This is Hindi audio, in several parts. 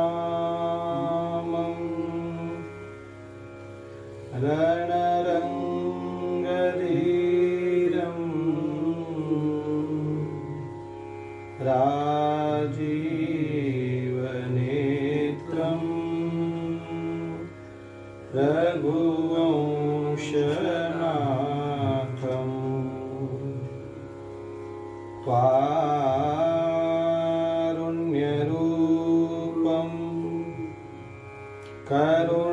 लोकाभिरामं रणरङ्गधीरं राजीवनेत्रं रघुवंशनाथं कारुण्यरूपं करुणाकरन्तं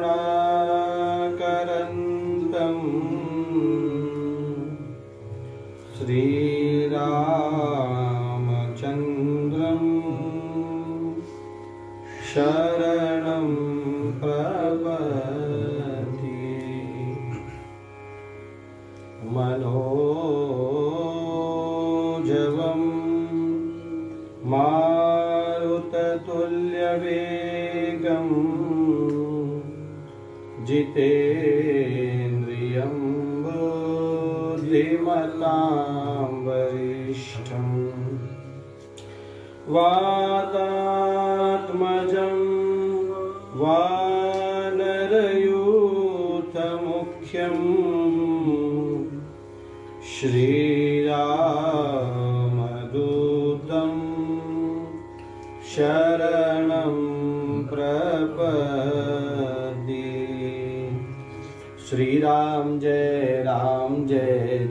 श्रीरामचन्द्रं शरणं प्रपद्ये। मनोजवं मारुततुल्यवेगं जितेन्द्रियं बुद्धिमतां वरिष्ठं वातात्मजं वानरयूथमुख्यं श्रीरामदूतं शरणं प्रपद्ये। श्रीराम जय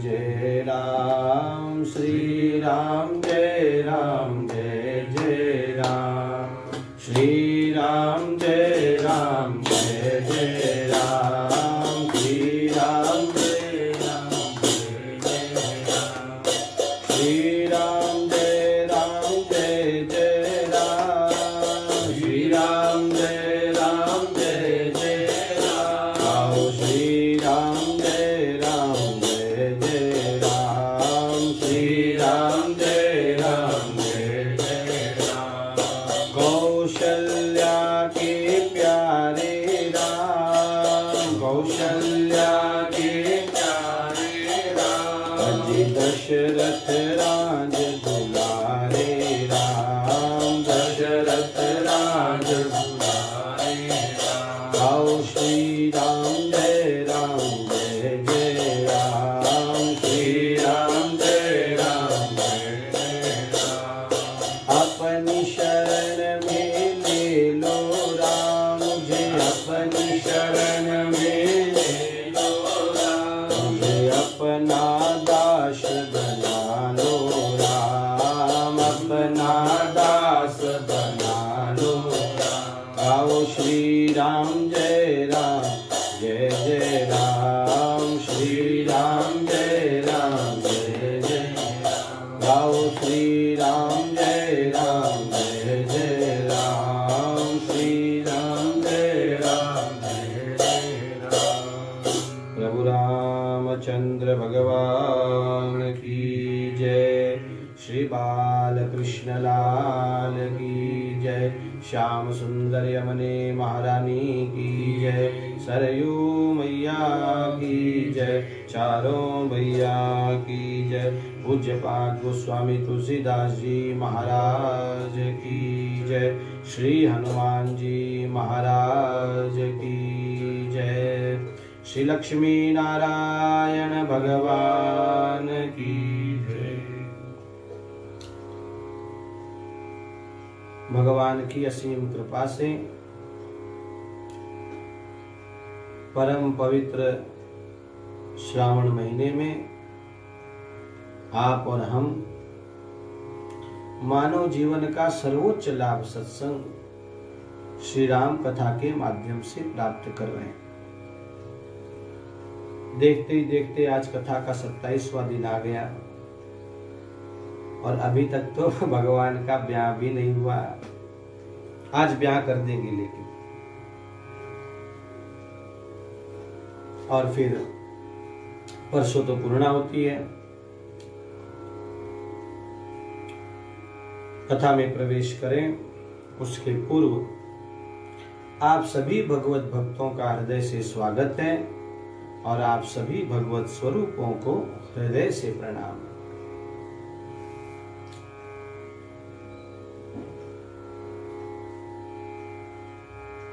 जय राम, श्रीराम जय जय राम, श्रीराम जय जय राम, श्रीराम जय जय राम, श्रीराम जय जय राम, श्रीराम जय जय राम, आओ श्रीराम जय जय राम, श्रीराम जय जय राम। कौशल्या के प्यारे राम, कौशल्या के प्यारे राम, अजी दशरथ राज दुलारे राम, दशरथ राज दुलारे राम। आओ श्रीराम जय जय राम, श्रीराम जय जय राम। अपनी शरण में ले लो राम, मुझे अपनी शरण में ले लो राम, मुझे अपना दास बना लो राम, अपना दास बना लो राम। आओ श्रीराम जय जय राम, श्रीराम जय जय राम। आओ श्रीराम जय जय राम, श्रीराम जय जय राम। प्रभु रामचंद्र भगवान की जय, श्री बालकृष्ण लाल की जय, श्याम सुंदर यमुने महारानी की जय, सरयू मैया की जय, चारों भैया की जय। पूज्यपाद गोस्वामी तुलसीदास जी महाराज की जय, श्री हनुमान जी महाराज की जय, श्री लक्ष्मी नारायण भगवान की जय। भगवान की असीम कृपा से परम पवित्र श्रावण महीने में आप और हम मानव जीवन का सर्वोच्च लाभ सत्संग श्री राम कथा के माध्यम से प्राप्त कर रहे हैं। देखते ही देखते आज कथा का 27वां दिन आ गया और अभी तक तो भगवान का ब्याह भी नहीं हुआ। आज ब्याह कर देंगे लेकिन, और फिर परसों तो पूर्णा होती है। कथा में प्रवेश करें उसके पूर्व आप सभी भगवत भक्तों का हृदय से स्वागत है और आप सभी भगवत स्वरूपों को हृदय से प्रणाम।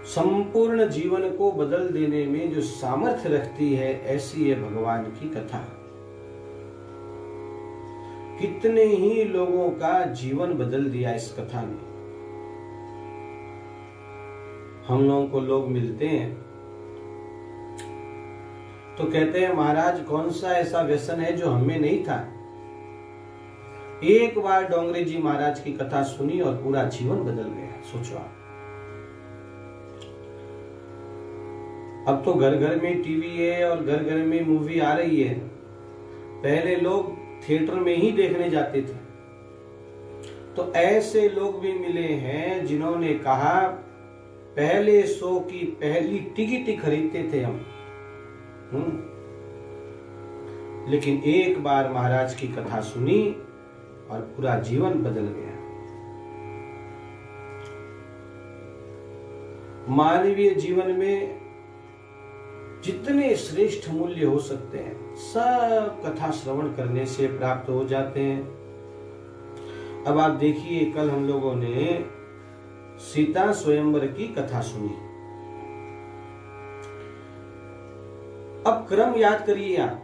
संपूर्ण जीवन को बदल देने में जो सामर्थ्य रखती है, ऐसी है भगवान की कथा। कितने ही लोगों का जीवन बदल दिया इस कथा ने। हम लोगों को लोग मिलते हैं तो कहते हैं, महाराज कौन सा ऐसा व्यसन है जो हमें नहीं था। एक बार डोंगरे जी महाराज की कथा सुनी और पूरा जीवन बदल गया। सोचो आप, अब तो घर घर में टीवी है और घर घर में मूवी आ रही है। पहले लोग थिएटर में ही देखने जाते थे। तो ऐसे लोग भी मिले हैं जिन्होंने कहा, पहले शो की पहली टिकट खरीदते थे हम। लेकिन एक बार महाराज की कथा सुनी और पूरा जीवन बदल गया। मानवीय जीवन में जितने श्रेष्ठ मूल्य हो सकते हैं, सब कथा श्रवण करने से प्राप्त हो जाते हैं। अब आप देखिए, कल हम लोगों ने सीता स्वयंवर की कथा सुनी। अब क्रम याद करिए आप।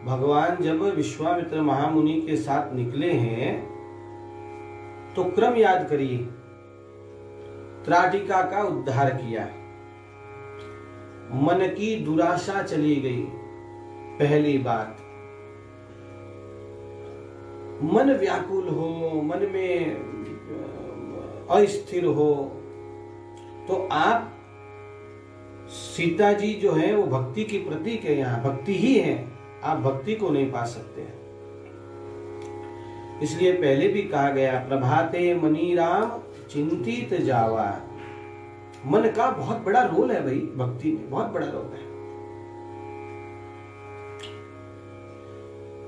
भगवान जब विश्वामित्र महामुनि के साथ निकले हैं तो क्रम याद करिए। त्राटिका का उद्धार किया, मन की दुराशा चली गई। पहली बात, मन व्याकुल हो, मन में अस्थिर हो तो आप, सीता जी जो है वो भक्ति की प्रतीक है। यहाँ भक्ति ही है, आप भक्ति को नहीं पा सकते। इसलिए पहले भी कहा गया, प्रभाते मनी राम चिंतित जावा। मन का बहुत बड़ा रोल है भाई, भक्ति में बहुत बड़ा रोल है।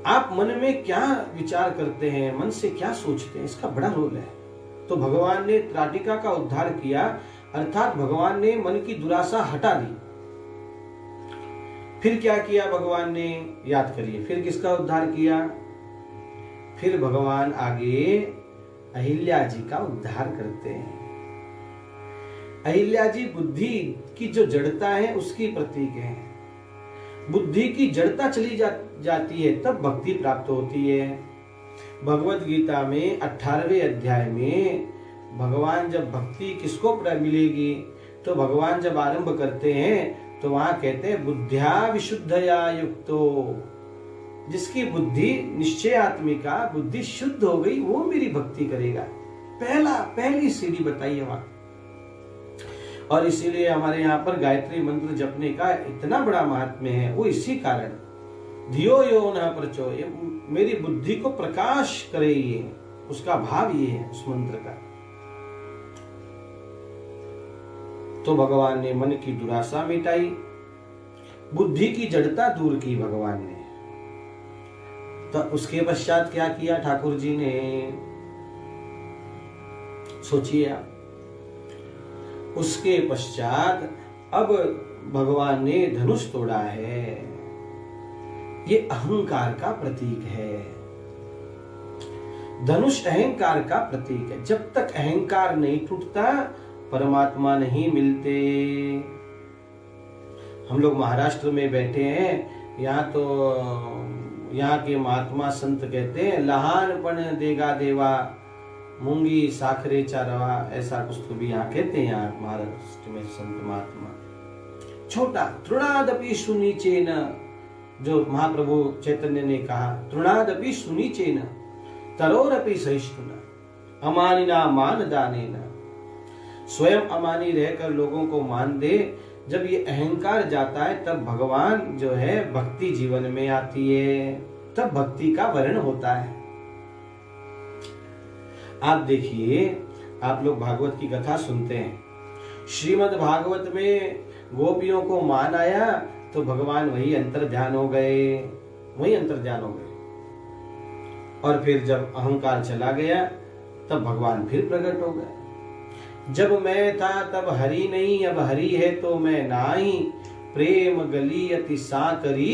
आप मन में क्या विचार करते हैं, मन से क्या सोचते हैं, इसका बड़ा रोल है। तो भगवान ने त्राटिका का उद्धार किया, अर्थात भगवान ने मन की दुराशा हटा दी। फिर क्या किया भगवान ने, याद करिए, फिर किसका उद्धार किया। फिर भगवान आगे अहिल्या जी का उद्धार करते हैं। अहिल्या जी बुद्धि की जो जड़ता है उसकी प्रतीक है। बुद्धि की जड़ता चली जाती है तब भक्ति प्राप्त होती है। भगवत गीता में 18वें अध्याय में भगवान जब भक्ति किसको मिलेगी, तो भगवान जब आरंभ करते हैं तो वहां कहते हैं, बुद्ध्या विशुद्धया युक्तो। जिसकी बुद्धि निश्चयात्मिका, बुद्धि शुद्ध हो गई, वो मेरी भक्ति करेगा। पहली सीढ़ी बताइए वहां। और इसीलिए हमारे यहाँ पर गायत्री मंत्र जपने का इतना बड़ा महात्म्य है, वो इसी कारण। धियो यो न प्रचो, ये मेरी बुद्धि को प्रकाश करे, ये उसका भाव ये है उस मंत्र का। तो भगवान ने मन की दुराशा मिटाई, बुद्धि की जड़ता दूर की भगवान ने। तो उसके पश्चात क्या किया ठाकुर जी ने, सोचिए आप। उसके पश्चात अब भगवान ने धनुष तोड़ा है। ये अहंकार का प्रतीक है। धनुष अहंकार का प्रतीक है। जब तक अहंकार नहीं टूटता परमात्मा नहीं मिलते। हम लोग महाराष्ट्र में बैठे हैं, यहाँ के महात्मा संत कहते हैं, लहानपण देगा देवा मूंगी साखरेचा रवा, ऐसा कुछ तो भी यहाँ कहते हैं। यहाँ महाराष्ट्र में संत महात्मा, छोटा तृणादपि सुनीचेन, जो महाप्रभु चैतन्य ने कहा, तृणादपि सुनीचेन तरोरपि सहिष्णुना अमानिना मान दानेना। स्वयं अमानी रहकर लोगों को मान दे। जब ये अहंकार जाता है तब भगवान जो है भक्ति जीवन में आती है, तब भक्ति का वर्ण होता है। आप देखिए, आप लोग भागवत की कथा सुनते हैं, श्रीमद् भागवत में गोपियों को मान आया तो भगवान वही अंतर ध्यान हो गए, वही अंतर ध्यान हो गए। और फिर जब अहंकार चला गया तब भगवान फिर प्रकट हो गए। जब मैं था तब हरि नहीं, अब हरि है तो मैं नाही, प्रेम गली अति साकरी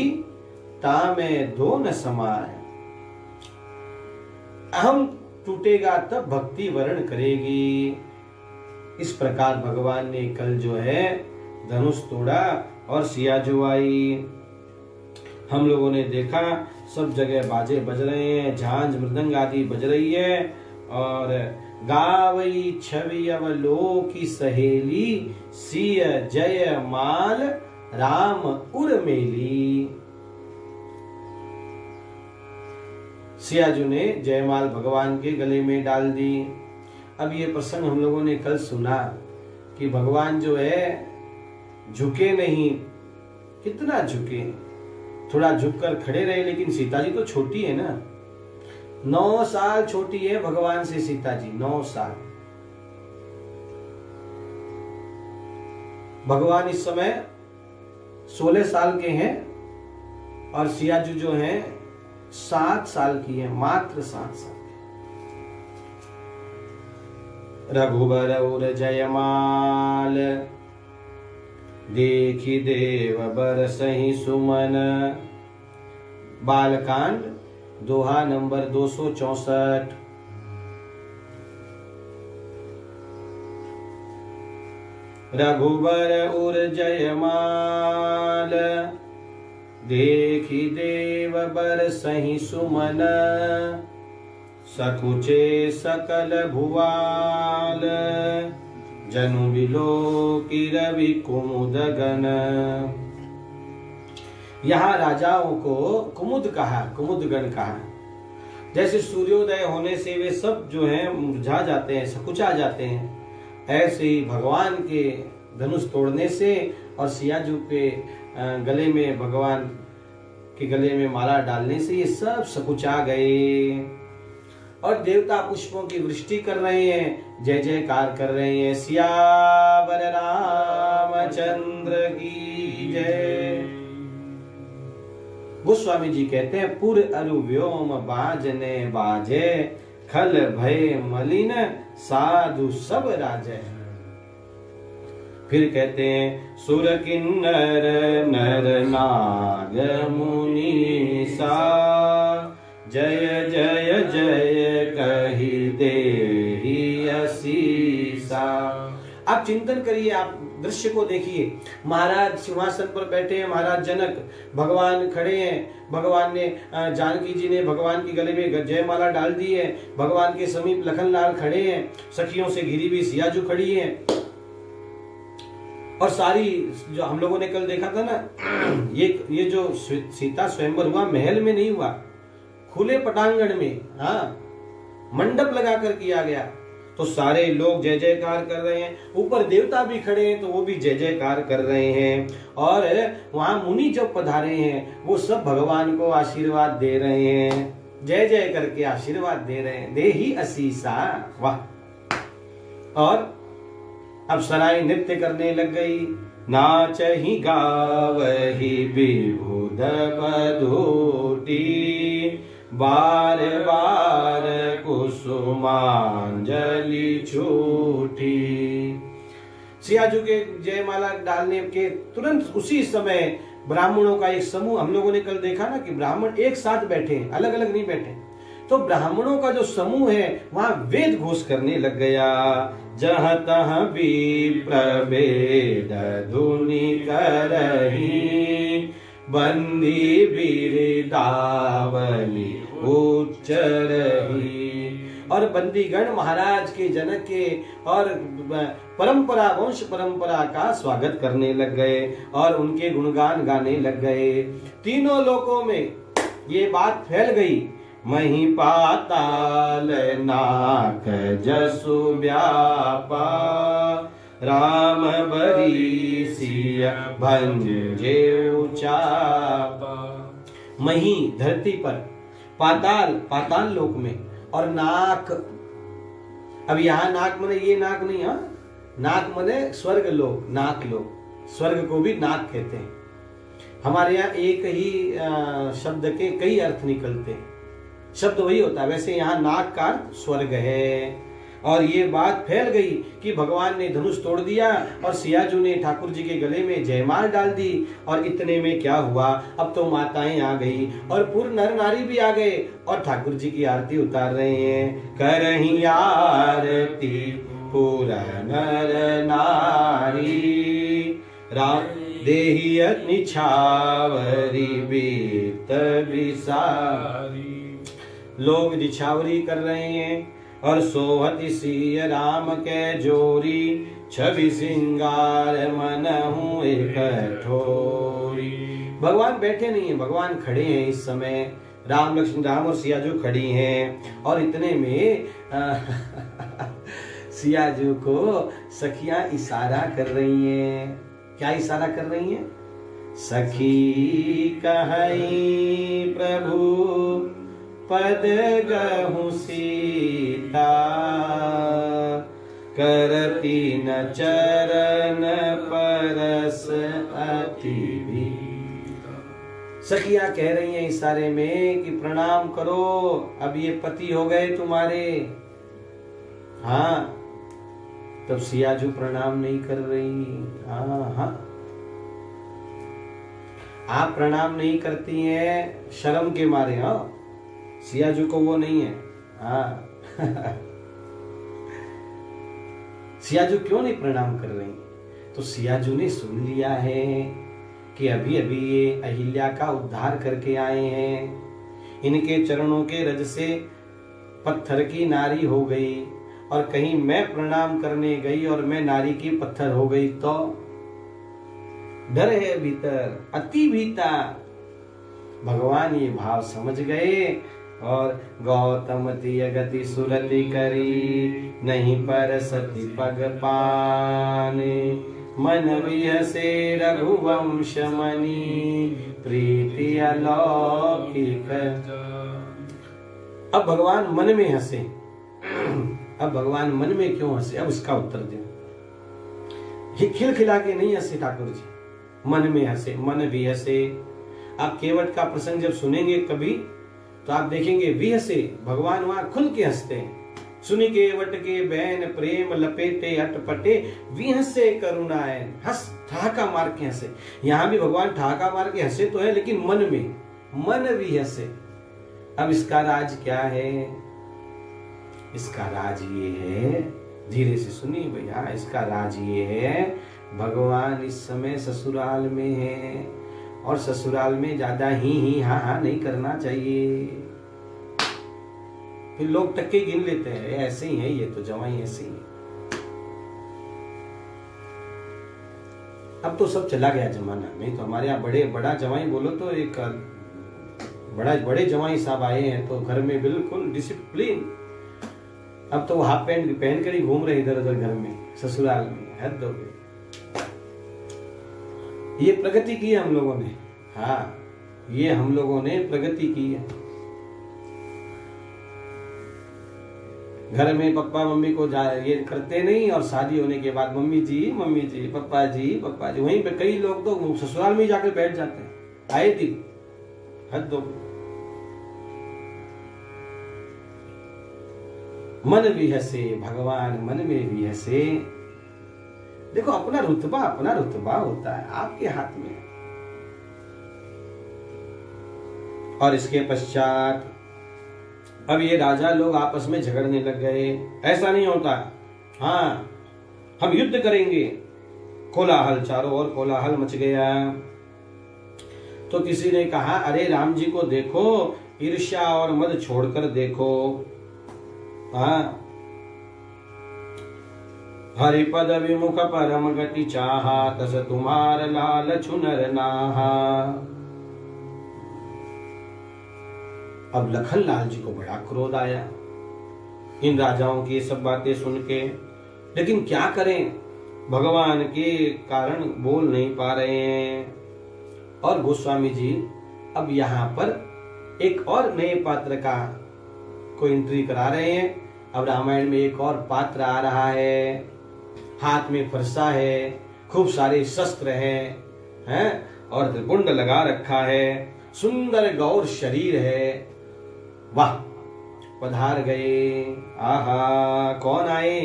तामे दो न समाए। अहम टूटेगा तब भक्ति वर्ण करेगी। इस प्रकार भगवान ने कल जो है धनुष तोड़ा और सियाजू आई। हम लोगों ने देखा सब जगह बाजे बज रहे हैं, झांझ मृदंग आदि बज रही है और गावई छवि अवलोकी सहेली सिय जय माल राम उर्मेली। सियाजू ने जयमाल भगवान के गले में डाल दी। अब ये प्रसंग हम लोगों ने कल सुना कि भगवान जो है झुके नहीं, कितना झुके, थोड़ा झुककर खड़े रहे, लेकिन सीता जी तो छोटी है ना, 9 साल छोटी है भगवान से सीता जी, 9 साल। भगवान इस समय 16 साल के हैं और सियाजू जो है 7 साल की है, मात्र 7 साल। रघुबर और जयमाल देखी देव बरसहि सुमन। बालकांड दोहा नंबर 264। रघुबर उर जयमाल देखी देव बरसहि सुमन। सकुचे सकल भुवाल जनु बिलोकी रवि कुमुद गण। यहाँ राजाओं को कुमुद कहा, कुमुदगण कहा। जैसे सूर्योदय होने से वे सब जो हैं मुरझा जाते हैं, सकुचा जाते हैं, ऐसे ही भगवान के धनुष तोड़ने से और सियाजू के गले में, भगवान के गले में माला डालने से ये सब सकुचा गए। और देवता पुष्पों की वृष्टि कर रहे हैं, जय जयकार कर रहे हैं। सियावर रामचंद्र की जय। गोस्वामी जी कहते हैं पुर अरु व्योम बाजने बाजे खल भय मलिन साधु सब राजे। फिर कहते हैं सुर किन्नर नर नाग मुनि सा जय जय जय कही देहि असीसा। आप चिंतन करिए, आप दृश्य को देखिए। महाराज सिंहासन पर बैठे हैं, महाराज जनक, भगवान खड़े हैं, भगवान ने जानकी जी ने भगवान के गले में जयमाला डाल दी है, भगवान के समीप लखनलाल खड़े हैं, सखियों से घिरी हुई सियाजू खड़ी है। और सारी जो हम लोगों ने कल देखा था ना, ये जो सीता स्वयंवर हुआ महल में नहीं हुआ, खुले पटांगण में, हाँ, मंडप लगाकर किया गया। तो सारे लोग जय जयकार कर रहे हैं, ऊपर देवता भी खड़े हैं तो वो भी जय जयकार कर रहे हैं। और वहां मुनि जब पधारे हैं वो सब भगवान को आशीर्वाद दे रहे हैं, जय जय करके आशीर्वाद दे रहे हैं, दे ही असीसा। वाह। और अब सराय नृत्य करने लग गई। नाच ही गावही विभुद बधूटी बार बार कुसुमांजलि छूटी। सियाजू के जयमाला डालने के तुरंत उसी समय ब्राह्मणों का एक समूह, हम लोगों ने कल देखा ना कि ब्राह्मण एक साथ बैठे, अलग अलग नहीं बैठे, तो ब्राह्मणों का जो समूह है वहां वेद घोष करने लग गया। जहाँ तहाँ विप्र वेद धुनि करही बंदी बिरदावली उच्चरही। और बंदीगण महाराज के, जनक के और परंपरा, वंश परंपरा का स्वागत करने लग गए और उनके गुणगान गाने लग गए। तीनों लोकों में ये बात फैल गई। मही पाताल नाक जसु व्यापा राम बरी सिय भंज जेऊ चापा। मही धरती पर, पाताल पाताल लोक में, और नाक, अब यहाँ नाक मने ये नाक नहीं, हाँ, नाक मने स्वर्ग लोक, नाक लोक, स्वर्ग को भी नाक कहते हैं। हमारे यहाँ एक ही शब्द के कई अर्थ निकलते हैं, शब्द वही होता है। वैसे यहाँ नाक का स्वर्ग है। और ये बात फैल गई कि भगवान ने धनुष तोड़ दिया और सियाजू ने ठाकुर जी के गले में जयमाल डाल दी। और इतने में क्या हुआ, अब तो माताएं आ गई और पूर्ण नर नारी भी आ गए और ठाकुर जी की आरती उतार रहे हैं। करही आरती पूरा नर नारी, राम देहि निछावरी बीत बिसारी। लोग निछावरी कर रहे हैं और सोहति सिय राम के जोरी, छवि सिंगार मनहु एक ठोरी। भगवान बैठे नहीं है, भगवान खड़े हैं इस समय। राम लक्ष्मण राम और सियाजू खड़ी हैं और इतने में सियाजू को सखियां इशारा कर रही हैं। क्या इशारा कर रही हैं? सखी कहई प्रभु पद गहु सीता, करती न चरण परस अति भीता। सखियां कह रही हैं इशारे में कि प्रणाम करो, अब ये पति हो गए तुम्हारे। हाँ, तब सियाजू प्रणाम नहीं कर रही। हाँ, आप प्रणाम नहीं करती हैं शर्म के मारे। हाँ, सियाजू को वो नहीं है। हाँ सियाजू क्यों नहीं प्रणाम कर रही? तो सियाजू ने सुन लिया है कि अभी अभी ये अहिल्या का उद्धार करके आए हैं। इनके चरणों के रज से पत्थर की नारी हो गई और कहीं मैं प्रणाम करने गई और मैं नारी की पत्थर हो गई तो डर है भीतर, अति भीता। भगवान ये भाव समझ गए और गौतम तिय गति सुरति करी, नहीं पर सती पग पाने, मन विहसे रघुवंश मणि, प्रीति अलौकिक। अब भगवान मन में हंसे। अब भगवान मन में क्यों हंसे, अब इसका उत्तर दे। खिलखिला के नहीं हंसे ठाकुर जी, मन में हंसे, मन भी हंसे। आप केवट का प्रसंग जब सुनेंगे कभी तो आप देखेंगे विहसे, भगवान वहां खुल के हंसते हैं। सुनी केवट के बैन प्रेम लपेटे अटपटे, विहसे करुणाएं, हंस ठहाका मार के हंसे। यहां भी भगवान ठहाका मार के हंसे तो है, लेकिन मन में, मन भी हंसे। अब इसका राज क्या है? इसका राज ये है, धीरे से सुनिए भैया, इसका राज ये है, भगवान इस समय ससुराल में है और ससुराल में ज्यादा ही हाँ हाँ नहीं करना चाहिए। फिर लोग टक्के गिन लेते हैं, ऐसे ही है ये तो, जवाई ऐसे ही है। अब तो सब चला गया जमाना, नहीं तो हमारे यहाँ बड़ा जवाई बोलो तो एक बड़े जवाई साहब आए हैं तो घर में बिल्कुल डिसिप्लिन। अब तो वो हाफ पैंट पहन कर ही घूम रहे इधर उधर घर में, ससुराल में। हद हो गई। ये प्रगति की है हम लोगों ने। हाँ, ये हम लोगों ने प्रगति की है। घर में पप्पा मम्मी को ये करते नहीं और शादी होने के बाद मम्मी जी पप्पा जी वहीं पे कई लोग तो ससुराल में ही जाकर बैठ जाते हैं। आए दिन हद दो। मन भी हंसे, भगवान मन में भी हंसे। देखो अपना रुतबा होता है आपके हाथ में। और इसके पश्चात अब ये राजा लोग आपस में झगड़ने लग गए। ऐसा नहीं होता, हाँ हम युद्ध करेंगे। कोलाहल, चारों ओर कोलाहल मच गया। तो किसी ने कहा, अरे राम जी को देखो, ईर्ष्या और मद छोड़कर देखो। हाँ, हरिपद विमुख परम गति चाहा, तस तुम्हार लाल छुनर नाहा। अब लखन लाल जी को बड़ा क्रोध आया इन राजाओं की सब बातें सुन के, लेकिन क्या करें, भगवान के कारण बोल नहीं पा रहे हैं। और गोस्वामी जी अब यहाँ पर एक और नए पात्र का को एंट्री करा रहे हैं। अब रामायण में एक और पात्र आ रहा है, हाथ में फरसा है, खूब सारे शस्त्र हैं और त्रिपुंड लगा रखा है, सुंदर गौर शरीर है। वाह, पधार गए। आहा, कौन आए?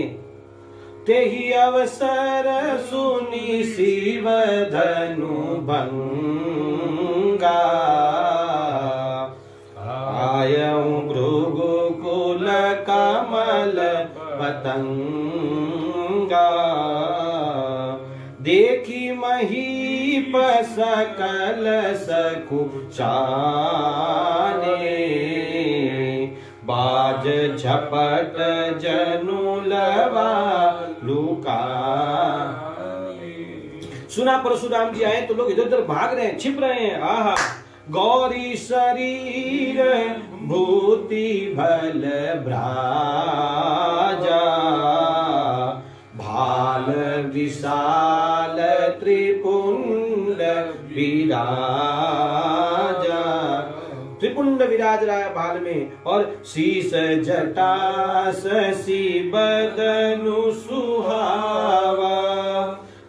तेहि अवसर सुनी शिव धनु भंगा, आयऊं भृगुकुल कमल पतंगा, देखी महीप सकल सकुचाने, बाज झपट जनु लवा लुका। सुना परशुराम जी आए तो लोग इधर उधर भाग रहे हैं, छिप रहे हैं। आहा, गौरी शरीर भूति भल भ्राजा, भाल विशाल त्रिपुंड विराजा। त्रिपुंड विराज रहा है भाल में, और शीस जटा शशि बदनु सुहावा,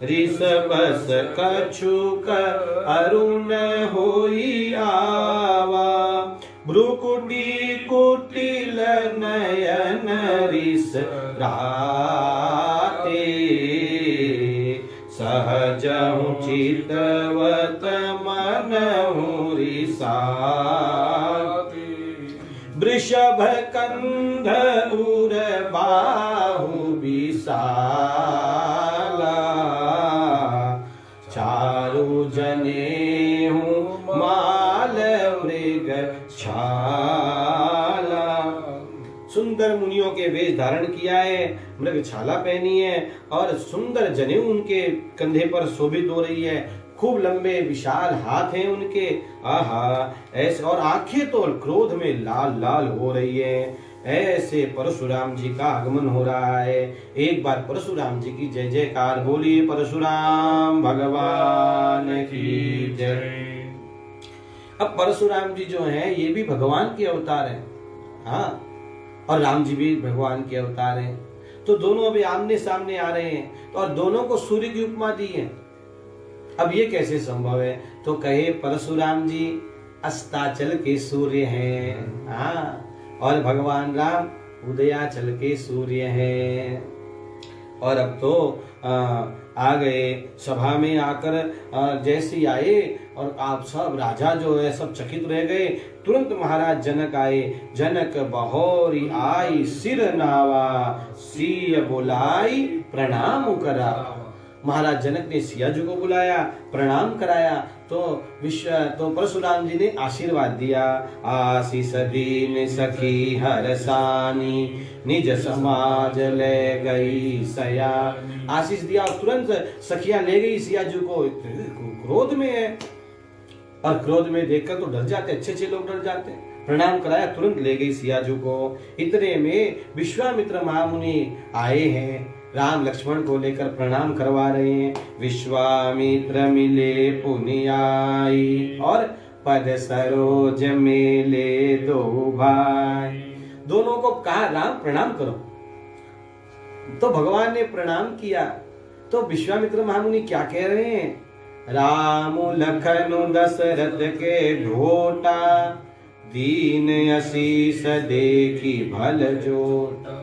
ऋषभस कछुक अरुण होई आवा, भ्रुकुटी कुटिल नयन रिस राते, सहजहु चितवत मनहु रिसाते, वृषभ कंध उर बाहु विशाला, चारु जनेहु माल मृग छाला। सुंदर मुनियों के वेश धारण किया है, मृग छाला पहनी है, और सुंदर जनेऊ उनके कंधे पर शोभित हो रही है। खूब लंबे विशाल हाथ हैं उनके। आहा, ऐसे, और आंखें तो क्रोध में लाल लाल हो रही है। ऐसे परशुराम जी का आगमन हो रहा है। एक बार परशुराम जी की जय जयकार बोलिए, परशुराम भगवान की जय। अब परशुराम जी जो हैं ये भी भगवान के अवतार हैं। हाँ, और राम जी भी भगवान के अवतार हैं। तो दोनों अभी आमने सामने आ रहे हैं, तो और दोनों को सूर्य की उपमा दी है। अब ये कैसे संभव है? तो कहे परशुराम जी अस्ताचल के सूर्य हैं, हाँ, और भगवान राम उदयाचल के सूर्य हैं। और अब तो आ गए सभा में आकर, जैसे आए और आप सब राजा जो है सब चकित रह गए। तुरंत महाराज जनक आए। जनक बहोरी आई सिर नावा, सिय बुलाई प्रणाम करा। महाराज जनक ने सिया जी को बुलाया, प्रणाम कराया। तो परशुराम जी ने आशीर्वाद दिया। आशीष दीन सखी हरसानी, निज समाज ले गई सया। आशीष दिया और तुरंत सखिया ले गई सिया जी को। क्रोध में है, और क्रोध में देखकर तो डर जाते, अच्छे लोग डर जाते। प्रणाम कराया, तुरंत ले गई सिया जी को। इतने में विश्वामित्र महामुनि आए हैं, राम लक्ष्मण को लेकर प्रणाम करवा रहे हैं। विश्वामित्र मिले पुनियाई, और पद सरोज मेले दो भाई। दोनों को कहा राम प्रणाम करो, तो भगवान ने प्रणाम किया। तो विश्वामित्र महामुनि क्या कह रहे हैं? राम लखनु दशरथ के ढोटा, दीन आशीष देखी भल जोटा।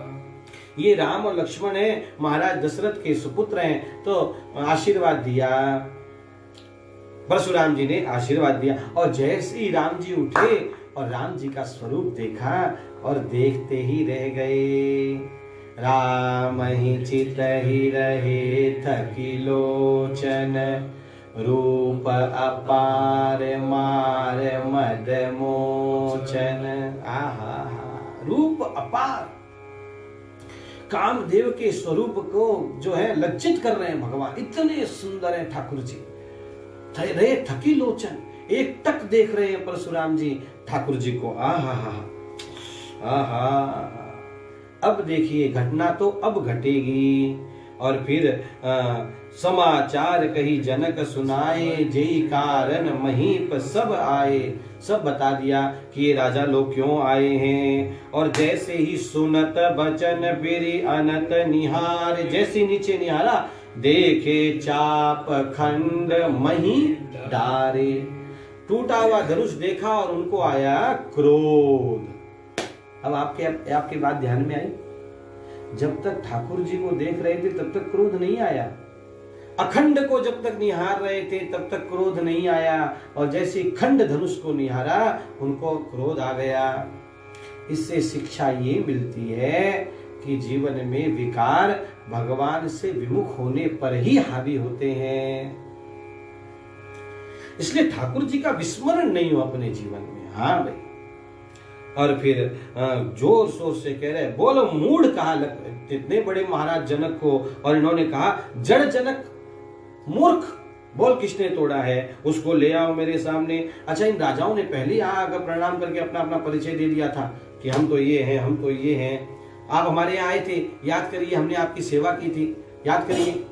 ये राम और लक्ष्मण है, महाराज दशरथ के सुपुत्र हैं। तो आशीर्वाद दिया, परशुराम जी ने आशीर्वाद दिया। और जैसे ही राम जी उठे और राम जी का स्वरूप देखा, और देखते ही रह गए। राम ही चित ही रहे थकी लोचन, रूप अपार मार मद मोचन। आहा, रूप अपार, कामदेव के स्वरूप को जो है लज्जित कर रहे हैं भगवान। इतने सुंदर हैं ठाकुर जी, रहे थकी लोचन, एक टक देख रहे हैं परशुराम जी ठाकुर जी को। आहा, आहा। अब देखिए घटना तो अब घटेगी। और फिर समाचार कही जनक सुनाए, जेई कारण महीप सब आए। सब बता दिया कि ये राजा लोग क्यों आए हैं। और जैसे ही सुनत बचन फिर अनत निहार, जैसे नीचे निहारा देखे चाप खंड मही डारे। टूटा हुआ धनुष देखा और उनको आया क्रोध। अब आपके बात ध्यान में आई, जब तक ठाकुर जी को देख रहे थे तब तक क्रोध नहीं आया, अखंड को जब तक निहार रहे थे तब तक क्रोध नहीं आया, और जैसे खंड धनुष को निहारा उनको क्रोध आ गया। इससे शिक्षा ये मिलती है कि जीवन में विकार भगवान से विमुख होने पर ही हावी होते हैं। इसलिए ठाकुर जी का विस्मरण नहीं हो अपने जीवन में। हाँ भाई, और फिर जोर शोर से कह रहे, बोलो मूढ़ कहा, इतने बड़े महाराज जनक को, और इन्होंने कहा जड़ जनक मूर्ख, बोल किसने तोड़ा है, उसको ले आओ मेरे सामने। अच्छा, इन राजाओं ने पहले ही आकर प्रणाम करके अपना अपना परिचय दे दिया था कि हम तो ये हैं, हम तो ये हैं, आप हमारे यहाँ आए थे, याद करिए हमने आपकी सेवा की थी, याद करिए।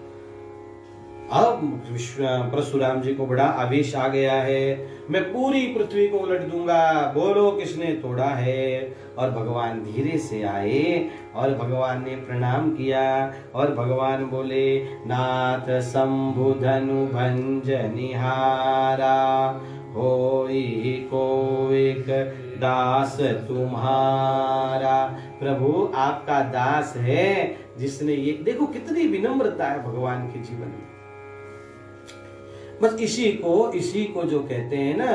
अब परशुराम जी को बड़ा आवेश आ गया है, मैं पूरी पृथ्वी को उलट दूंगा, बोलो किसने तोड़ा है। और भगवान धीरे से आए और भगवान ने प्रणाम किया और भगवान बोले, नाथ शंभु धनु भंज निहारा, होई को एक दास तुम्हारा। प्रभु आपका दास है जिसने ये, देखो कितनी विनम्रता है भगवान के जीवन में। बस इसी को जो कहते हैं ना,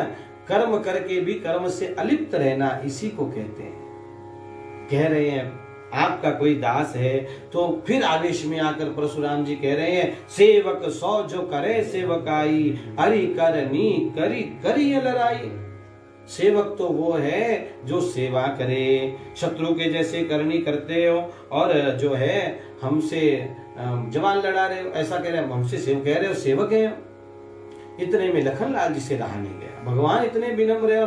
कर्म करके भी कर्म से अलिप्त रहना, इसी को कहते हैं। कह रहे हैं आपका कोई दास है, तो फिर आवेश में आकर परशुराम जी कह रहे हैं, सेवक सौ जो करे सेवकाई, हरि करनी करी करी लड़ाई। सेवक तो वो है जो सेवा करे, शत्रु के जैसे करनी करते हो, और जो है हमसे जवान लड़ा रहे हो, ऐसा कह रहे हो, हमसे सेवक कह रहे हो, सेवक है। इतने में लखनलाल जी से रहा नहीं गया, भगवान इतने विनम्र है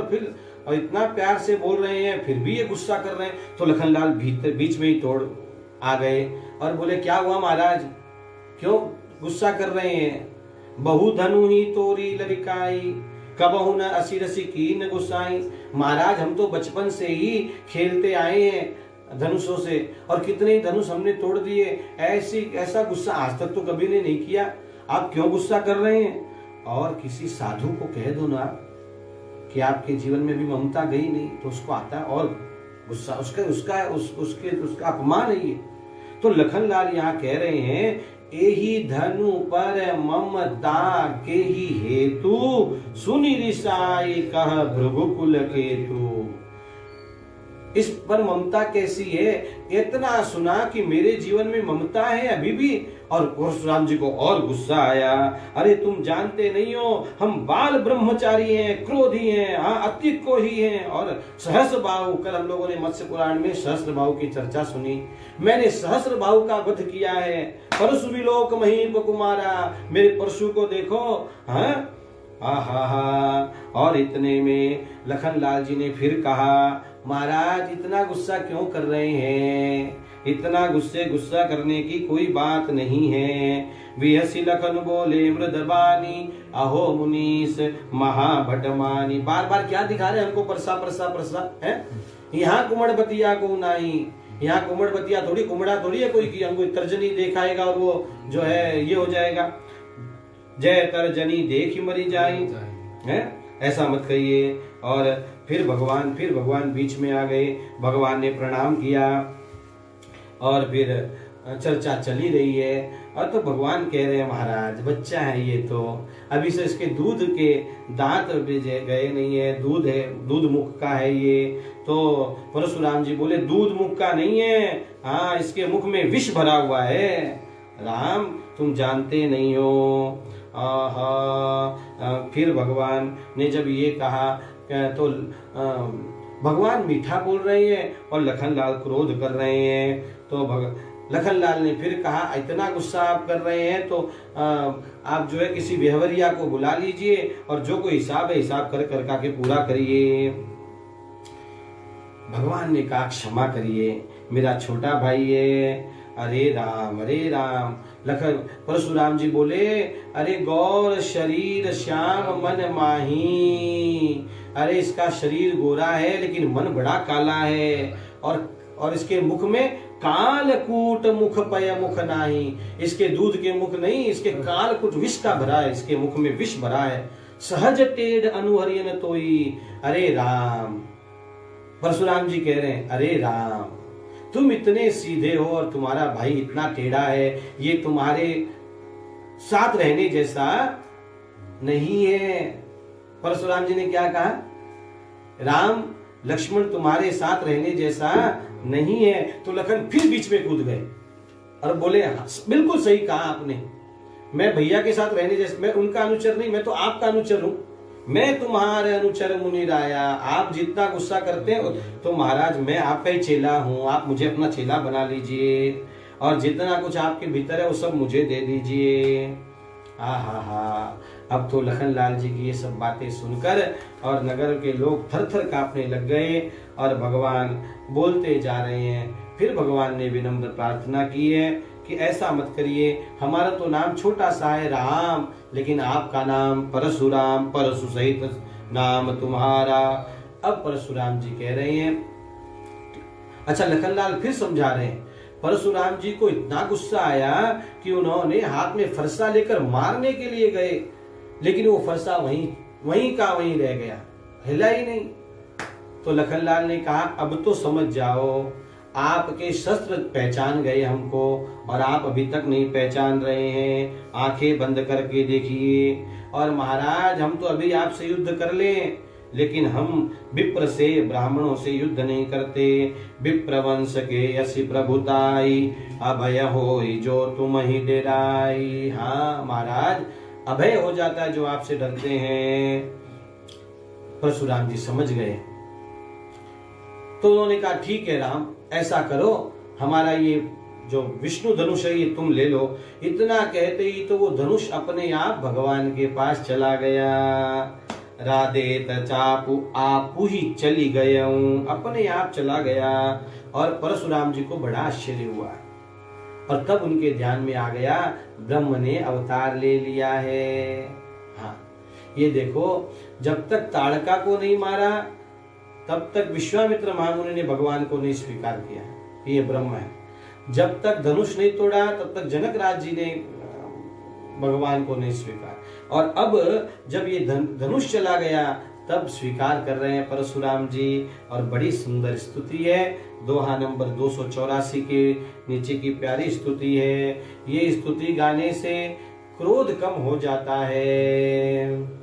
और इतना प्यार से बोल रहे हैं, फिर भी ये गुस्सा कर रहे हैं। तो लखनलाल बीच में ही तोड़ आ गए और बोले, क्या हुआ महाराज, क्यों गुस्सा कर रहे हैं। बहु धनु ही तोरी लड़काई, कबहु न असी रसी की न गुस्साई। महाराज हम तो बचपन से ही खेलते आए हैं धनुषों से, और कितने धनुष हमने तोड़ दिए, ऐसा गुस्सा आज तक तो कभी ने नहीं किया, आप क्यों गुस्सा कर रहे हैं। और किसी साधु को कह दो ना कि आपके जीवन में भी ममता गई नहीं, तो उसको आता है और गुस्सा, उसका अपमान है ये। तो लखनलाल यहाँ कह रहे हैं, एही धनु पर ममता के ही हेतु, सुनि रिसाई कह भृगुकुल केतु। इस पर ममता कैसी है, इतना सुना कि मेरे जीवन में ममता है अभी भी। और परशुराम जी को और गुस्सा आया, अरे तुम जानते नहीं हो, हम बाल ब्रह्मचारी हैं, क्रोधी हैं, अति को ही हैं। और सहस्र बाहु, कल हम लोगों ने मत्स्य पुराण में सहस्र बाहु की चर्चा सुनी, मैंने सहस्र बाहु का वध किया है, परशु विलोक महीप कुमारा, मेरे परशु को देखो। और इतने में लखनलाल जी ने फिर कहा, महाराज इतना गुस्सा क्यों कर रहे हैं, इतना गुस्सा करने की कोई बात नहीं है। विहसी लखन बोले मृदबानी, अहो मुनीस महाभटमानी। बार बार क्या दिखा रहे हमको, परसा है। यहाँ कुमड़बतिया को नहीं, यहाँ कुमड़बतिया थोड़ी, कुमड़ा थोड़ी है कोई की, हमको तर्जनी दिखाएगा और वो जो है ये हो जाएगा, जय तर्जनी देखी मरी जाई है, ऐसा मत कहिए। और फिर भगवान बीच में आ गए, भगवान ने प्रणाम किया और फिर चर्चा चली रही है। और तो भगवान कह रहे हैं, महाराज बच्चा है ये, तो अभी से इसके दूध के दांत गए नहीं है, दूध है, दूध मुख का है ये। तो परशुराम जी बोले, दूध मुख का नहीं है, हाँ इसके मुख में विष भरा हुआ है। राम तुम जानते नहीं हो। फिर भगवान ने जब ये कहा तो भगवान मीठा बोल रहे हैं और लखनलाल क्रोध कर रहे हैं। तो लखनलाल ने फिर कहा, इतना गुस्सा आप कर रहे हैं तो आप जो है किसी व्यवहारिया को बुला लीजिए और जो कोई हिसाब है हिसाब कर के पूरा करिए। भगवान ने कहा, क्षमा करिए, मेरा छोटा भाई है। अरे राम। परशुराम जी बोले, अरे गौर शरीर श्याम मन माही। अरे इसका शरीर गोरा है लेकिन मन बड़ा काला है, और इसके मुख में कालकूट मुख पय मुख नाही। इसके दूध के मुख नहीं, इसके कालकूट विष का भरा है, इसके मुख में विष भरा है। सहज टेढ़ अनुहरियन तोई। अरे राम, परशुराम जी कह रहे हैं, अरे राम, तुम इतने सीधे हो और तुम्हारा भाई इतना टेढ़ा है, ये तुम्हारे साथ रहने जैसा नहीं है। परशुराम जी ने क्या कहा? राम लक्ष्मण तुम्हारे साथ रहने जैसा नहीं है। तो लखन फिर बीच में कूद गए और बोले, बिल्कुल सही कहा आपने, मैं भैया के साथ रहने जैसे, मैं उनका अनुचर नहीं, मैं तो आपका अनुचर हूं, मैं तुम्हारे अनुचर मुनि राया। आप जितना गुस्सा करते हैं तो महाराज मैं आपका ही चेला हूं, आप मुझे अपना चेला बना लीजिए और जितना कुछ आपके भीतर है वो सब मुझे दे दीजिए। हा, अब तो लखनलाल जी की ये सब बातें सुनकर और नगर के लोग थर थर कांपने लग गए और भगवान बोलते जा रहे हैं। फिर भगवान ने विनम्र प्रार्थना की है कि ऐसा मत करिए, हमारा तो नाम छोटा सा है राम, लेकिन आपका नाम परशुराम, परशु सहित नाम तुम्हारा। अब परशुराम जी कह रहे हैं, अच्छा लखनलाल फिर समझा रहे हैं, परशुराम जी को इतना गुस्सा आया कि उन्होंने हाथ में फरसा लेकर मारने के लिए गए, लेकिन वो फरसा वहीं का वहीं रह गया, हिला ही नहीं। तो लखनलाल ने कहा, अब तो समझ जाओ, आपके शस्त्र पहचान गए हमको और आप अभी तक नहीं पहचान रहे हैं, आंखें बंद करके देखिए। और महाराज हम तो अभी आपसे युद्ध कर लें, लेकिन हम विप्र से ब्राह्मणों से युद्ध नहीं करते। विप्र वंश के यसी प्रभुताई, अभय होई जो तुम ही डेराई। हाँ महाराज, अभय हो जाता है जो आपसे डरते हैं। परशुराम जी समझ गए तो उन्होंने कहा, ठीक है राम, ऐसा करो, हमारा ये जो विष्णु धनुष है ये तुम ले लो। इतना कहते ही तो वो धनुष अपने आप भगवान के पास चला गया। राधे चापू आपू ही चली गया, अपने आप चला गया। और परशुराम जी को बड़ा आश्चर्य हुआ और तब उनके ध्यान में आ गया, ब्रह्म ने अवतार ले लिया है। हाँ, ये देखो, जब तक ताड़का को नहीं मारा तब तक विश्वामित्र महामुनि ने भगवान को नहीं स्वीकार किया, ये ब्रह्म है। जब तक धनुष नहीं तोड़ा तब तक जनक राज जी ने भगवान को नहीं स्वीकार, और अब जब ये धनुष चला गया तब स्वीकार कर रहे हैं परशुराम जी। और बड़ी सुंदर स्तुति है, दोहा नंबर 284 के नीचे की प्यारी स्तुति है। ये स्तुति गाने से क्रोध कम हो जाता है।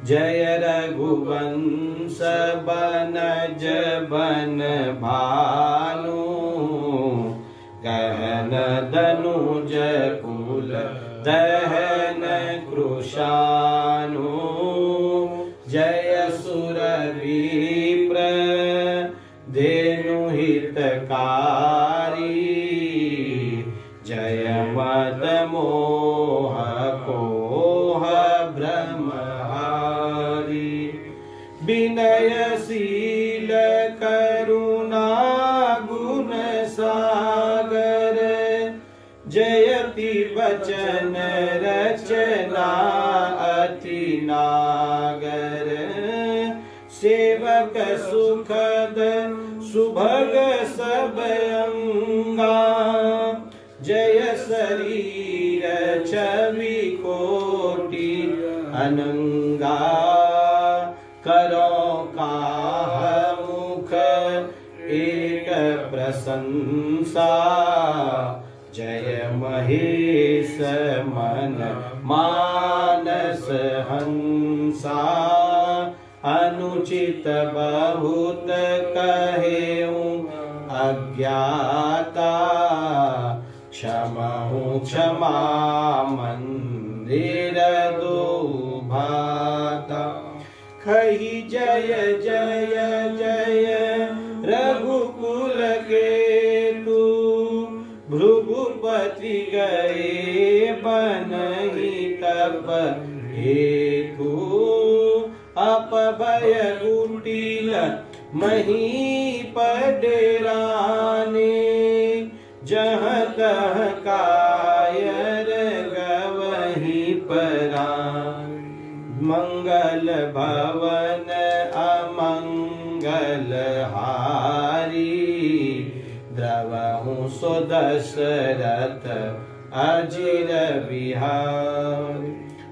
जय रघुवंश बनज बन भानु, गहन दनुज कुल दहन कृशानु। जय सुर विप्र धेनु हितकारी, जय मद मोह कोह ब्रह्महारी। विनयशील करुणा गुण सागर, जयति वचन रचना अति नागर। सेवक सुखद सुभग सब अंगा, जय शरीर छवि कोटि अनंगा। करो काह मुख एक प्रशंसा, जय महेश मन मानस हंसा। अनुचित बहुत कहेऊं अज्ञाता, क्षमहु क्षमा मंदिर दो भाता। खही जय जय जय रघुकुल केतु, भृगुपति गए बनहि तब हेतु। अपभय कुटिल महीपत डेराने, जहाँ तहाँ कायर गवहीं परान। मंगल भवन अमंगल हारी, द्रवहु सो दशरथ अजिर बिहार।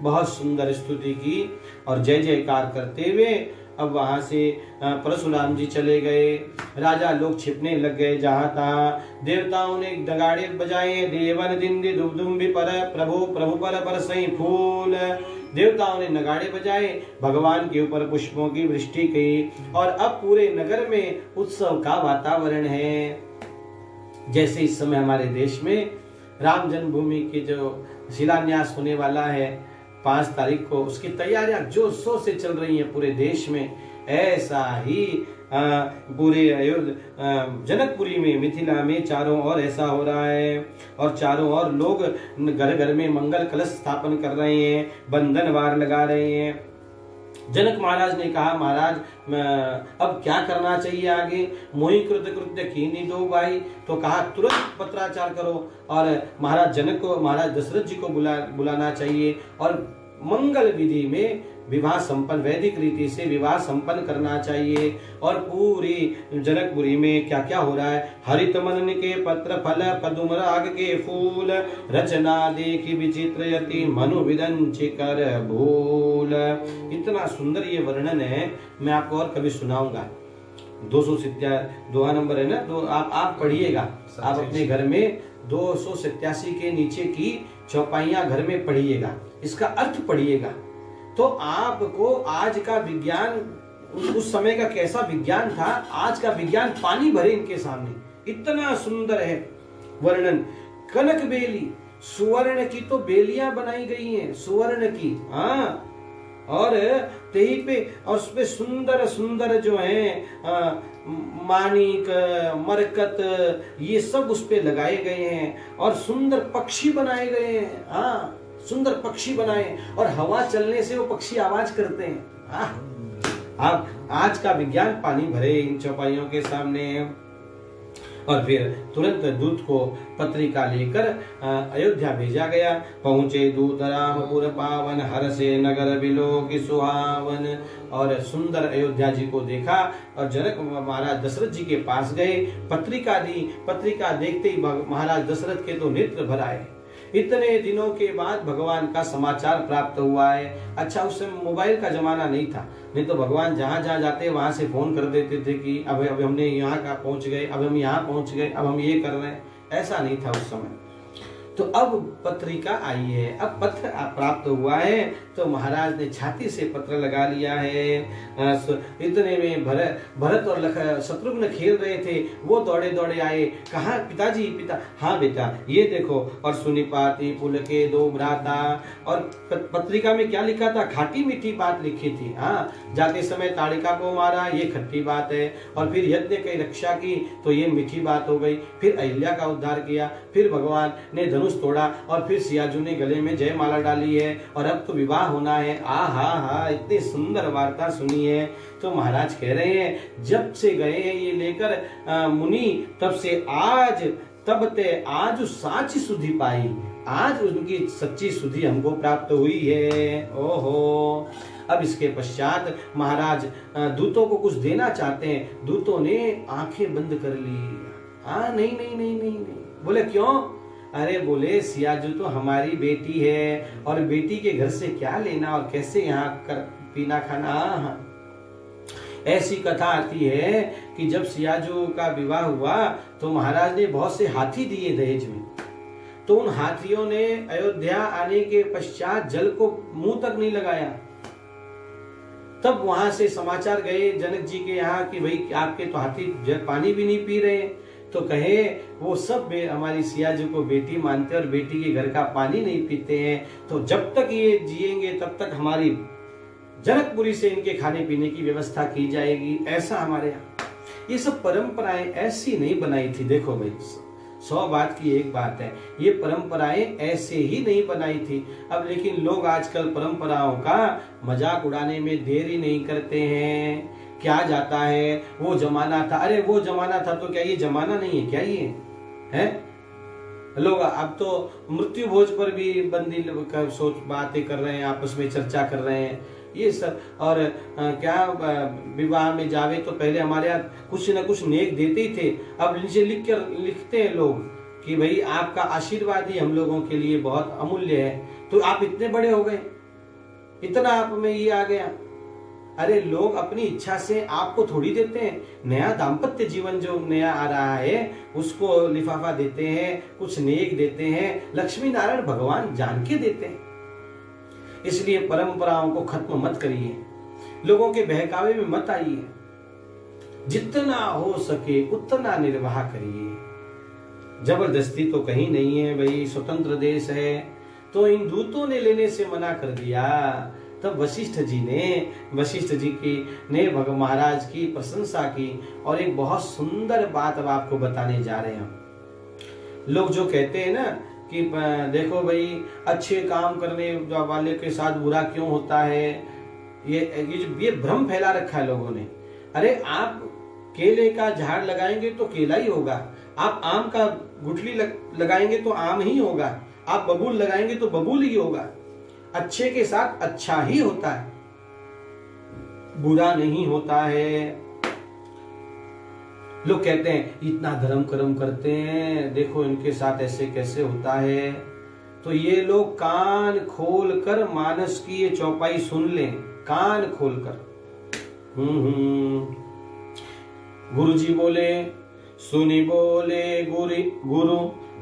बहुत सुंदर स्तुति की और जय जयकार करते हुए अब वहां से परशुराम जी चले गए। राजा लोग छिपने लग गए जहां तहां। देवताओं ने नगाड़े बजाए, देवन दिंदी दुबदुम्बी पर प्रभु प्रभु पर बरसई फूल। देवताओं ने नगाड़े बजाए, भगवान के ऊपर पुष्पों की वृष्टि की, और अब पूरे नगर में उत्सव का वातावरण है। जैसे इस समय हमारे देश में राम जन्मभूमि के जो शिलान्यास होने वाला है 5 तारीख को, उसकी तैयारियां जोर शोर से चल रही हैं पूरे देश में, ऐसा ही पूरे जनकपुरी में, मिथिला में चारों ओर ऐसा हो रहा है। और चारों ओर लोग घर घर में मंगल कलश स्थापन कर रहे हैं, बंधन वार लगा रहे हैं। जनक महाराज ने कहा, महाराज अब क्या करना चाहिए आगे? मोहि कृत कृत्य कीनी दो भाई। तो कहा तुरंत पत्राचार करो, और महाराज जनक को, महाराज दशरथ जी को बुलाना चाहिए, और मंगल विधि में विवाह संपन्न, वैदिक रीति से विवाह संपन्न करना चाहिए। और पूरी जनकपुरी में क्या क्या हो रहा है? हरित मन के पत्र फल पदुम राग के फूल, रचना देखी विचित्र यति मनु विदंच कर भूल। इतना सुंदर ये वर्णन है, मैं आपको और कभी सुनाऊंगा। 287 दोहा नंबर है ना, तो आप पढ़िएगा, आप अपने घर में 287 के नीचे की चौपाइयां घर में पढ़िएगा, इसका अर्थ पढ़िएगा, तो आपको आज का विज्ञान, उस समय का कैसा विज्ञान था, आज का विज्ञान पानी भरे इनके सामने। इतना सुंदर है वर्णन। कनक बेली, सुवर्ण की तो बेलियां बनाई गई हैं, सुवर्ण की, हाँ, और तेही पे, और उस पे सुंदर सुंदर जो है मानिक, मरकत, ये सब उस पे लगाए गए हैं, और सुंदर पक्षी बनाए गए हैं, हाँ, सुंदर पक्षी बनाए, और हवा चलने से वो पक्षी आवाज करते हैं। अब आज का विज्ञान पानी भरे इन चौपाइयों के सामने। और फिर तुरंत दूत को पत्रिका लेकर अयोध्या भेजा गया। पहुंचे दूत रामपुर पावन, हर से नगर बिलो की सुहावन। और सुंदर अयोध्या जी को देखा, और जनक महाराज दशरथ जी के पास गए, पत्रिका दी। पत्रिका देखते ही महाराज दशरथ के तो नेत्र भर आए। इतने दिनों के बाद भगवान का समाचार प्राप्त हुआ है। अच्छा, उस समय मोबाइल का जमाना नहीं था, नहीं तो भगवान जहां जहां जाते वहां से फोन कर देते थे कि अब हमने यहाँ का पहुंच गए, अब हम यहाँ पहुंच गए, अब हम ये कर रहे हैं। ऐसा नहीं था उस समय। तो अब पत्रिका आई है, अब पत्र प्राप्त हुआ है, तो महाराज ने छाती से पत्र लगा लिया है। इतने में भरत और शत्रुघ्न खेल रहे थे, वो दौड़े दौड़े आए। कहा पिताजी, पिता, हाँ बेटा ये देखो। और सुनिपाती पुल के 2 भ्राता। और पत्रिका में क्या लिखा था? खाटी मीठी बात लिखी थी। हाँ, जाते समय ताड़िका को मारा, ये खट्टी बात है। और फिर यज्ञ की रक्षा की, तो ये मीठी बात हो गई। फिर अहिल्या का उद्धार किया, फिर भगवान ने धनुष तोड़ा, और फिर सियाजू ने गले में जयमाला डाली है, और अब तो विवाह होना है। हा, इतनी सुंदर वार्ता सुनी है। तो महाराज कह रहे हैं, जब से गए हैं ये लेकर मुनि, तब से आज, तब ते आज साची सुधि पाई, आज उनकी सच्ची सुधि हमको प्राप्त हुई है। ओहो। अब इसके पश्चात महाराज दूतों को कुछ देना चाहते हैं। दूतों ने आंखें बंद कर ली। हाँ, नहीं नहीं नहीं नहीं नहीं। बोले क्यों? अरे बोले सियाजू तो हमारी बेटी है, और बेटी के घर से क्या लेना, और कैसे यहाँ कर पीना खाना। ऐसी कथा आती है कि जब सियाजू का विवाह हुआ तो महाराज ने बहुत से हाथी दिए दहेज में। तो उन हाथियों ने अयोध्या आने के पश्चात जल को मुंह तक नहीं लगाया। तब वहां से समाचार गए जनक जी के यहाँ कि भाई आपके तो हाथी पानी भी नहीं पी रहे। तो कहे वो सब हमारी सियाजू को बेटी मानते और बेटी के घर का पानी नहीं पीते हैं, तो जब तक ये जिएंगे तब तक हमारी जनकपुरी से इनके खाने पीने की व्यवस्था की जाएगी। ऐसा हमारे यहाँ ये सब परंपराएं ऐसी नहीं बनाई थी। देखो भाई, 100 बात की एक बात है, ये परंपराएं ऐसे ही नहीं बनाई थी। अब लेकिन लोग आजकल परंपराओं का मजाक उड़ाने में देरी नहीं करते हैं। क्या जाता है, वो जमाना था, अरे वो जमाना था, तो क्या ये जमाना नहीं है क्या? ये है लोग अब तो मृत्यु भोज पर भी बंदी सोच बातें कर रहे हैं, आपस में चर्चा कर रहे हैं ये सब। और क्या विवाह में जावे तो पहले हमारे यहाँ कुछ न कुछ नेक देते ही थे, अब नीचे लिखते हैं लोग कि भाई आपका आशीर्वाद ही हम लोगों के लिए बहुत अमूल्य है। तो आप इतने बड़े हो गए, इतना आप में ये आ गया। अरे लोग अपनी इच्छा से आपको थोड़ी देते हैं। नया दाम्पत्य जीवन जो नया आ रहा है उसको लिफाफा देते हैं, कुछ नेक देते हैं, लक्ष्मी नारायण भगवान जान के देते हैं। इसलिए परंपराओं को खत्म मत करिए, लोगों के बहकावे में मत आइए, जितना हो सके उतना निर्वाह करिए। जबरदस्ती तो कहीं नहीं है भाई, स्वतंत्र देश है। तो इन दूतों ने लेने से मना कर दिया। तब वशिष्ठ जी ने भगवान महाराज की प्रशंसा की और एक बहुत सुंदर बात अब आपको बताने जा रहे हैं। लोग जो कहते हैं ना कि देखो भाई अच्छे काम करने वाले के साथ बुरा क्यों होता है, ये भ्रम फैला रखा है लोगों ने। अरे आप केले का झाड़ लगाएंगे तो केला ही होगा, आप आम का गुठली लगाएंगे तो आम ही होगा, आप बबूल लगाएंगे तो बबूल ही होगा। अच्छे के साथ अच्छा ही होता है, बुरा नहीं होता है। लोग कहते हैं इतना धर्म कर्म करते हैं, देखो इनके साथ ऐसे कैसे होता है। तो ये लोग कान खोल कर मानस की ये चौपाई सुन लें, कान खोल कर। गुरु जी बोले, सुनी बोले गुरु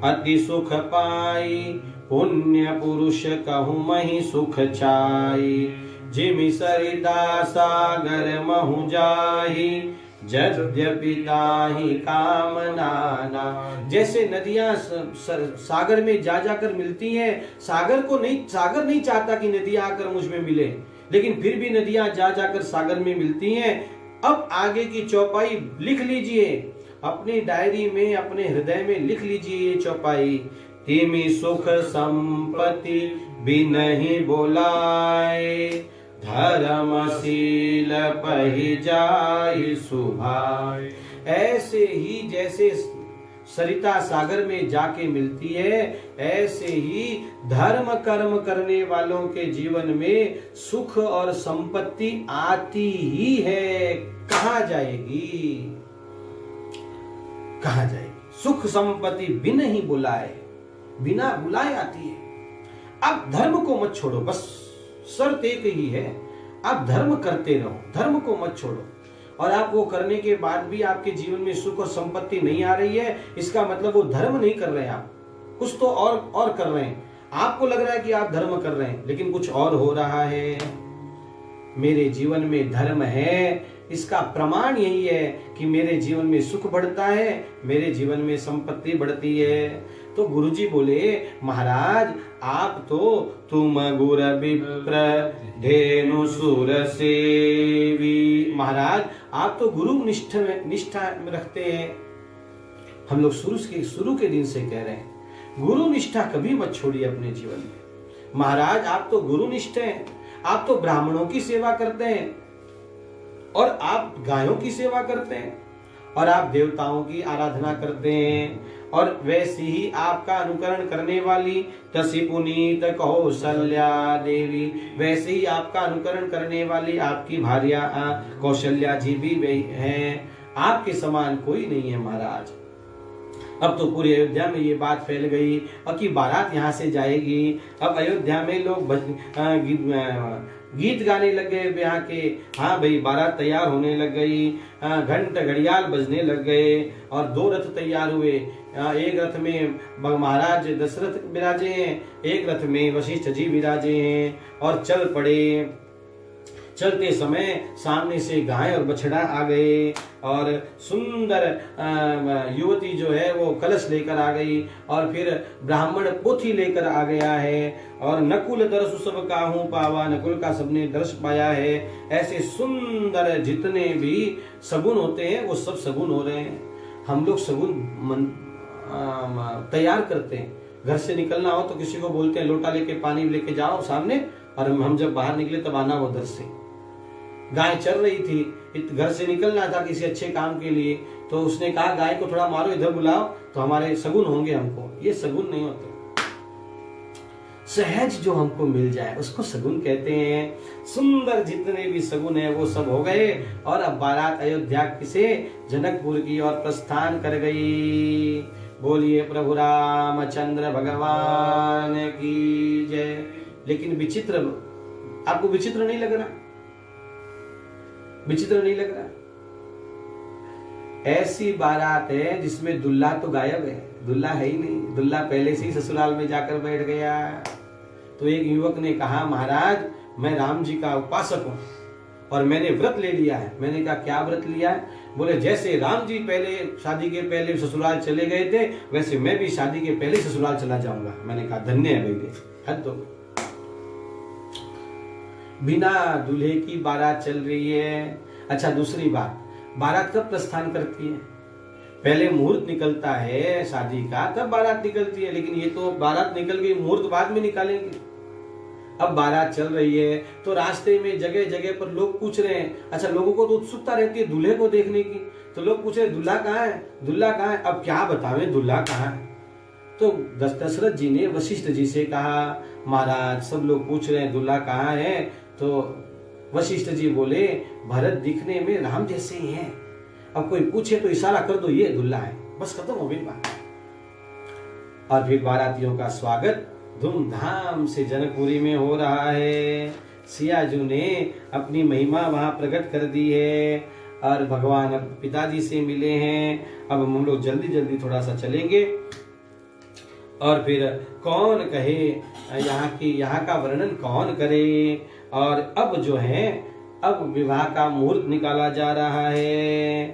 अति सुख पाई, पुण्य पुरुष कहूँ मही सुख छाई, जिमि सरिता सागर महु जाही, यद्यपि ताहि कामना ना। जैसे नदियां सागर में जा जाकर मिलती हैं, सागर नहीं चाहता कि नदियां आकर मुझ में मिले, लेकिन फिर भी नदियां जा जाकर सागर में मिलती हैं। अब आगे की चौपाई लिख लीजिए अपनी डायरी में, अपने हृदय में लिख लीजिए ये चौपाई। तिमि सुख संपत्ति बिनहि बोलाए, धर्मशील पहि जाहि सुभाए। ऐसे ही जैसे सरिता सागर में जाके मिलती है, ऐसे ही धर्म कर्म करने वालों के जीवन में सुख और संपत्ति आती ही है। कहाँ जाएगी, कहाँ जाएगी? सुख संपत्ति बिन ही बुलाए, बिना बुलाए आती है। अब धर्म को मत छोड़ो, बस शर्त एक ही है, आप धर्म करते रहो, धर्म को मत छोड़ो। और आप वो करने के बाद भी आपके जीवन में सुख और संपत्ति नहीं आ रही है, इसका मतलब वो धर्म नहीं कर रहे हैं, आप कुछ तो और कर रहे हैं। आपको लग रहा है कि आप धर्म कर रहे हैं, लेकिन कुछ और हो रहा है। मेरे जीवन में धर्म है, इसका प्रमाण यही है कि मेरे जीवन में सुख बढ़ता है, मेरे जीवन में संपत्ति बढ़ती है। तो गुरुजी बोले, महाराज आप तो तुम गुर विप्र धेनु सुर सेवी, महाराज आप तो गुरु निष्ठा रखते हैं। हम लोग शुरू के दिन से कह रहे हैं, गुरु निष्ठा कभी मत छोड़िए अपने जीवन में। महाराज आप तो गुरु निष्ठ हैं, आप तो ब्राह्मणों की सेवा करते हैं, और आप गायों की सेवा करते हैं, और आप देवताओं की आराधना करते हैं, और वैसे ही आपका अनुकरण करने वाली तसी पुनीत कौशल्या देवी, वैसे ही आपका अनुकरण करने वाली आपकी भार्या कौशल्या जी भी हैं। आपके समान कोई नहीं है महाराज। अब तो पूरी अयोध्या में ये बात फैल गई और कि बारात यहाँ से जाएगी। अब अयोध्या में लोग गीत गाने लग गए ब्याह के। हाँ भाई, बारात तैयार होने लग गई, घंट घड़ियाल बजने लग गए, और 2 रथ तैयार हुए। एक रथ में महाराज दशरथ विराजे हैं, एक रथ में वशिष्ठ जी विराजे हैं, और चल पड़े। चलते समय सामने से गाय और बछड़ा आ गए, और सुंदर युवती जो है वो कलश लेकर आ गई, और फिर ब्राह्मण पोथी लेकर आ गया है, और नकुल दर्श सब काहू पावा, नकुल का सबने दर्श पाया है। ऐसे सुंदर जितने भी सगुन होते हैं वो सब सगुन हो रहे हैं। हम लोग सगुन तैयार करते हैं। घर से निकलना हो तो किसी को बोलते हैं लोटा लेके पानी लेके जाओ सामने, और हम जब बाहर निकले तब आना उधर से। गाय चल रही थी, घर से निकलना था किसी अच्छे काम के लिए, तो उसने कहा गाय को थोड़ा मारो, इधर बुलाओ तो हमारे सगुन होंगे हमको। ये सगुन नहीं होते, सहज जो हमको मिल जाए उसको सगुन कहते हैं। सुंदर जितने भी सगुन है वो सब हो गए, और अब बारात अयोध्या से जनकपुर की ओर प्रस्थान कर गई। बोलिए प्रभु रामचंद्र भगवान की जय। लेकिन विचित्र, आपको विचित्र नहीं लग रहा? विचित्र नहीं लग रहा? ऐसी बारात है जिसमें दुल्हा तो गायब है, दुल्हा है ही नहीं, दुल्हा पहले से ही ससुराल में जाकर बैठ गया। तो एक युवक ने कहा, महाराज मैं राम जी का उपासक हूं और मैंने व्रत ले लिया है। मैंने कहा क्या व्रत लिया है? बोले जैसे राम जी पहले शादी के पहले ससुराल चले गए थे वैसे मैं भी शादी के पहले ससुराल चला जाऊंगा। मैंने कहा धन्य है भाई, हद तो बिना दूल्हे की बारात चल रही है। अच्छा दूसरी बात, बारात कब प्रस्थान करती है? पहले मुहूर्त निकलता है शादी का, तब बारात निकलती है। लेकिन ये तो बारात निकल गई, मुहूर्त बाद में निकालेंगे। अब बारात चल रही है तो रास्ते में जगह जगह पर लोग पूछ रहे हैं। अच्छा लोगों को तो उत्सुकता रहती है दूल्हे को देखने की, तो लोग पूछ रहे दूल्हा कहाँ है, दूल्हा कहाँ है? अब क्या बतावें दूल्हा कहाँ है? तो दशरथ जी ने वशिष्ठ जी से कहा, महाराज सब लोग पूछ रहे हैं दूल्हा कहाँ है। तो वशिष्ठ जी बोले, भरत दिखने में राम जैसे ही हैं, अब कोई पूछे तो इशारा कर दो ये दूल्हा है, बस खत्म हो गई बात। और फिर बारातियों का स्वागत धूमधाम से जनकपुरी में हो रहा है। सियाजू ने अपनी महिमा वहां प्रकट कर दी है और भगवान अब पिताजी से मिले हैं। अब हम लोग जल्दी जल्दी थोड़ा सा चलेंगे और फिर कौन कहे यहाँ का वर्णन कौन करे। और अब जो है अब विवाह का मुहूर्त निकाला जा रहा है।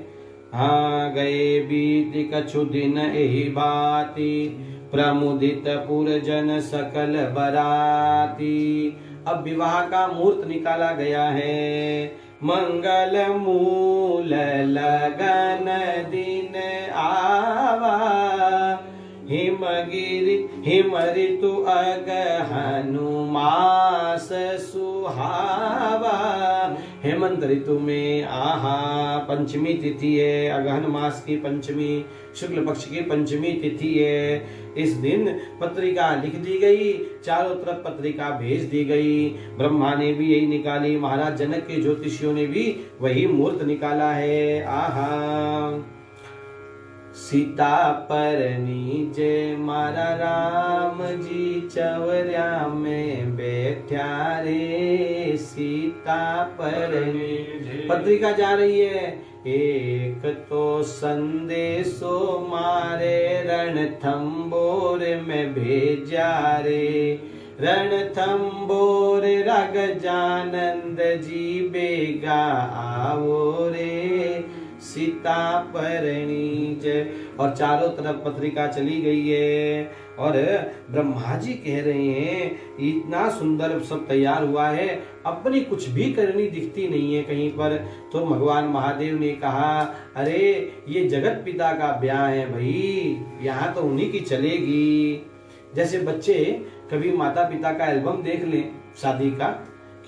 हाँ गए बीत कछु दिन एही बाती, प्रमुदित पुरजन सकल बराती। अब विवाह का मुहूर्त निकाला गया है। मंगल मूल लगन दिन आवा, हिमगिरि हिम ऋतु अगहनु मास सुहावा। हेमंत ऋतु में आहा पंचमी तिथि है, अगहन मास की पंचमी, शुक्ल पक्ष की पंचमी तिथि है। इस दिन पत्रिका लिख दी गई, चारों तरफ पत्रिका भेज दी गई। ब्रह्मा ने भी यही निकाली, महाराज जनक के ज्योतिषियों ने भी वही मुहूर्त निकाला है। आहा सीता परनी जय मारा राम जी चवरिया में बैठा रे, सीता परनी। पत्रिका जा रही है, एक तो संदेशो मारे रणथंबोर में भेजा रे, रणथंबोर रग जानंद जी बेगा आओ रे, सीता परणी जय। और चारों तरफ पत्रिका चली गई है और ब्रह्मा जी कह रहे हैं इतना सुंदर सब तैयार हुआ है, अपनी कुछ भी करनी दिखती नहीं है कहीं पर। तो भगवान महादेव ने कहा, अरे ये जगत पिता का ब्याह है भाई, यहाँ तो उन्हीं की चलेगी। जैसे बच्चे कभी माता पिता का एल्बम देख लें शादी का,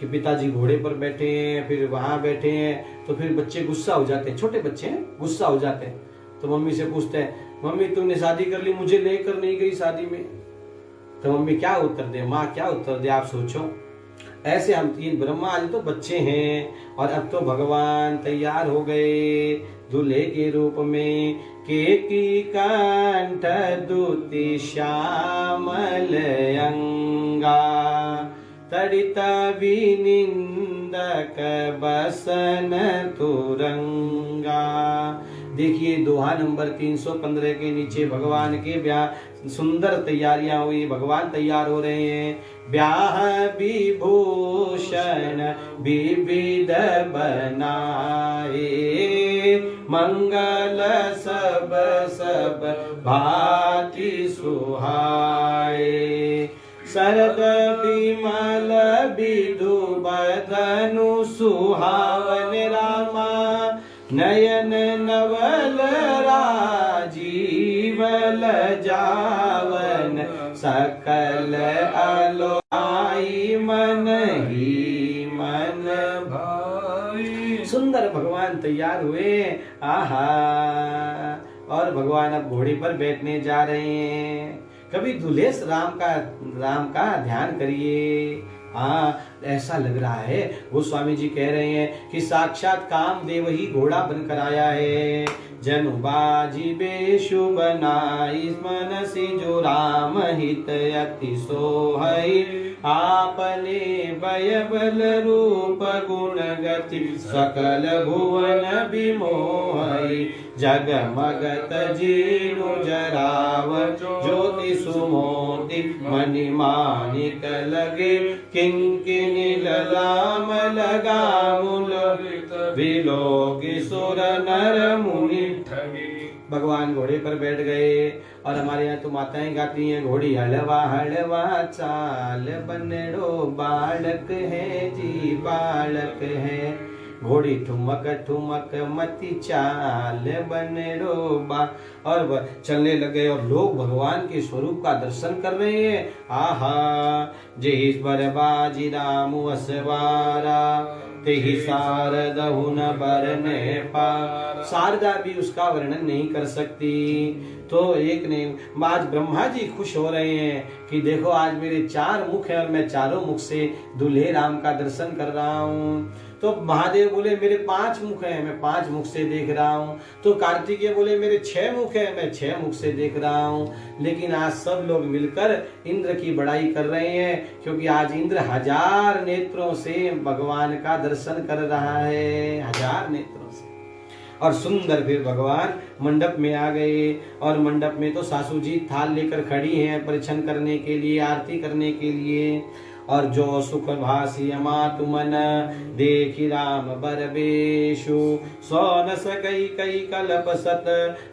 कि पिताजी घोड़े पर बैठे हैं फिर वहां बैठे हैं, तो फिर बच्चे गुस्सा हो जाते हैं, छोटे बच्चे हैं गुस्सा हो जाते हैं। तो मम्मी से पूछते हैं, मम्मी तुमने शादी कर ली, मुझे लेकर नहीं गई शादी में। तो मम्मी क्या उत्तर दे, माँ क्या उत्तर दे, आप सोचो। ऐसे हम तीन ब्रह्मा आज तो बच्चे हैं और अब तो भगवान तैयार हो गए दूल्हे के रूप में। केकी कंठ दूती श्यामल अंगा, तड़ित विनिंदक बसन तुरंगा। देखिए दोहा नंबर 315 के नीचे भगवान के ब्याह सुंदर तैयारियां हुई, भगवान तैयार हो रहे हैं। ब्याह विभूषण विविध बनाए, मंगल सब सब भांति सुहाए। शरद विमल विधु बदनु सुहावन रामा, नयन नवल राजीवल जावन, सकल अलोई मन ही मन भाई। सुंदर भगवान तैयार हुए, आहा। और भगवान अब घोड़े पर बैठने जा रहे हैं। कभी दूल्हे राम का ध्यान करिए। हाँ ऐसा लग रहा है वो स्वामी जी कह रहे हैं कि साक्षात कामदेव ही घोड़ा बनकर आया है। जनु बाजी बेशु बनाई, मन से जो राम हित अति सोहई, आपने भय बल रूप गुण गति सकल भुवन विमोहई जगमगत जीनु जराव ज्योति सुमोति मणिमाणिक लगे किंकिनी ललाम लगा मूल विलोकी सुर नर मुनि। भगवान घोड़े पर बैठ गए और हमारे यहाँ तो माताएं गाती हैं, घोड़ी हलवा हलवा चाल बनेड़ो बालक है जी बालक है, घोड़ी ठुमक ठुमक मती चाल बनेड़ो बा। और वह चलने लगे और लोग भगवान के स्वरूप का दर्शन कर रहे हैं। आहा जय बर बाजी राम असवारा तेहि शारद हुन बरने पा। शारदा भी उसका वर्णन नहीं कर सकती। तो एक ने आज ब्रह्मा जी खुश हो रहे हैं कि देखो आज मेरे 4 मुख है और मैं चारों मुख से दूल्हे राम का दर्शन कर रहा हूँ। तो महादेव बोले मेरे 5 मुख हैं, मैं 5 मुख से देख रहा हूँ। तो कार्तिकेय बोले मेरे 6 मुख है, मैं 6 मुख से देख रहा हूँ। लेकिन आज सब लोग मिलकर इंद्र की बड़ाई कर रहे हैं, क्योंकि आज इंद्र 1000 नेत्रों से भगवान का दर्शन कर रहा है, 1000 नेत्रों से। और सुंदर फिर भगवान मंडप में आ गए और मंडप में तो सासू जी थाल लेकर खड़ी हैं परिछन करने के लिए, आरती करने के लिए। और जो सुख भासी अमातु मन देखी राम बर बेशु सोन सकई कई कल्प सत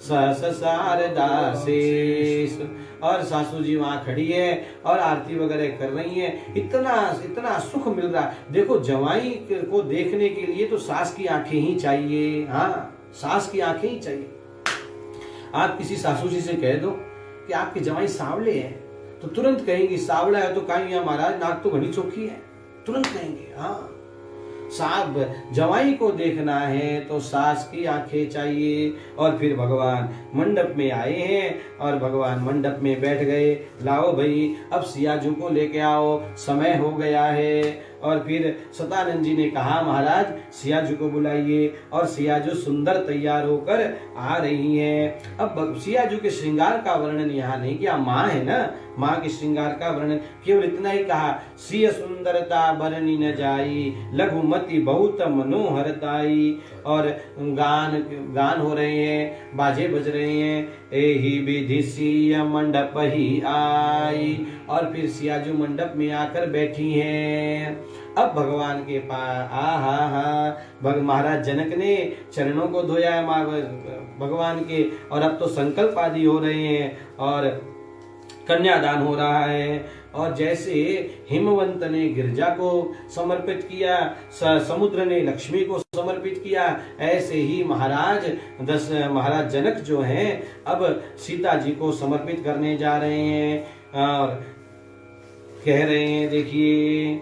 सहस शारदा शेष। और सासू जी वहां खड़ी है और आरती वगैरह कर रही हैं। इतना इतना सुख मिल रहा। देखो जवाई को देखने के लिए तो सास की आंखें ही चाहिए। हाँ सास की आंखें ही चाहिए। आप किसी सासू जी से कह दो कि आपके जवाई सांवले हैं तो तुरंत कहेंगे सावला है तो कहेंगे महाराज नाक तो घनी चौखी है, तुरंत कहेंगे। हाँ साहब जवाई को देखना है तो सास की आंखें चाहिए। और फिर भगवान मंडप में आए हैं और भगवान मंडप में बैठ गए। लाओ भाई अब सियाजू को लेके आओ, समय हो गया है। और फिर सतानंद जी ने कहा महाराज सियाजू को बुलाइए। और सियाजू सुंदर तैयार होकर आ रही हैं। अब सियाजू के श्रृंगार का वर्णन यहाँ नहीं किया, माँ है ना, माँ के श्रृंगार का वर्णन केवल इतना ही कहा सिय सुंदरता बरनी न जाई लघुमति बहुत मनोहरताई। और गान हो रहे हैं, बाजे बज रहे हैं। एही विधि सिय मंडप ही आई। और फिर सियाजू मंडप में आकर बैठी हैं। अब भगवान के पास महाराज जनक ने चरणों को धोया है भगवान के। और अब तो संकल्प आदि हो रहे हैं और कन्यादान हो रहा है। और जैसे हिमवंत ने गिरजा को समर्पित किया, समुद्र ने लक्ष्मी को समर्पित किया, ऐसे ही महाराज जनक जो हैं अब सीता जी को समर्पित करने जा रहे हैं। और कह रहे हैं देखिए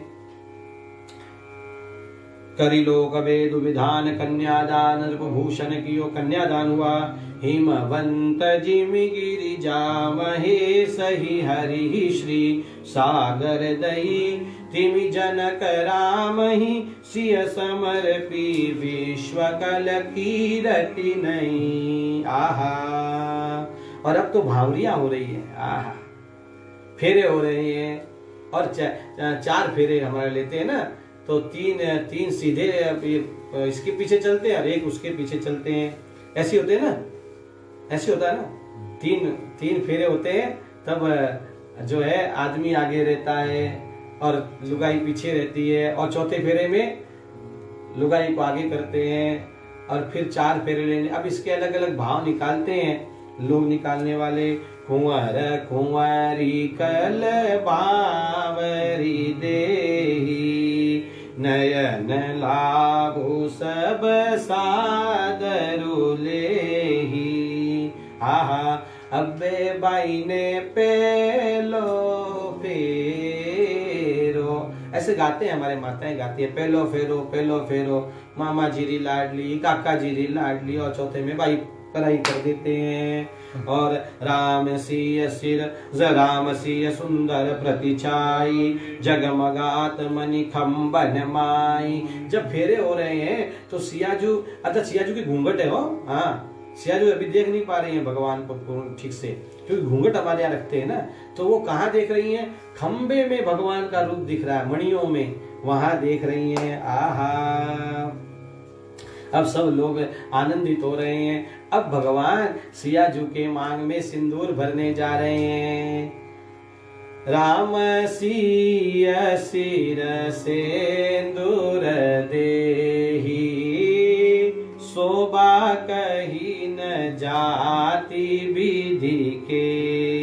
करिलोक वेद विधान कन्यादान भूषण कियो। कन्यादान हुआ। हिमवंत जिमि गिरिजा महेश ही हरि श्री सागर दही तिमि जनक राम ही सिय समर्पी विश्व कल कीरति नहीं। आहा। और अब तो भावरियां हो रही है। आहा फेरे हो रहे हैं। और 4 फेरे हमारे लेते हैं ना, तो 3 सीधे इसके पीछे चलते हैं और एक उसके पीछे चलते हैं। ऐसे होते हैं ना, ऐसे होता है ना। 3 फेरे होते हैं तब जो है आदमी आगे रहता है और लुगाई पीछे रहती है। और चौथे फेरे में लुगाई को आगे करते हैं और फिर 4 फेरे लेने। अब इसके अलग अलग भाव निकालते हैं लोग निकालने वाले। कुंवर कुंवरी कल बावरी देही नयन लाभु सब सादरु लेही। आहा अब्बे बाई ने पेलो फेरो। ऐसे गाते हैं हमारे माताएं गाती है, पेलो फेरो पेलो फेरो। मामा जीरी लाडली, काका जीरी लाडली। और चौथे में भाई पढ़ाई कर देते हैं। और राम सिय सिर राम सिय सुंदर प्रतिछाई जगमगात मणि खम्बन माई। जब फेरे हो रहे हैं तो सियाजू, अच्छा सियाजू की घूंघट है वो। हाँ सिया जो अभी देख नहीं पा रही हैं भगवान को ठीक से, क्योंकि घूंघट हमारे यहाँ रखते हैं ना, तो वो कहाँ देख रही हैं? खंबे में भगवान का रूप दिख रहा है, मणियों में, वहां देख रही हैं। आहा, अब सब लोग आनंदित हो रहे हैं। अब भगवान सियाजू के मांग में सिंदूर भरने जा रहे हैं। राम सिया सिर सिंदूर देहि, शोभा कही न जाति विधि के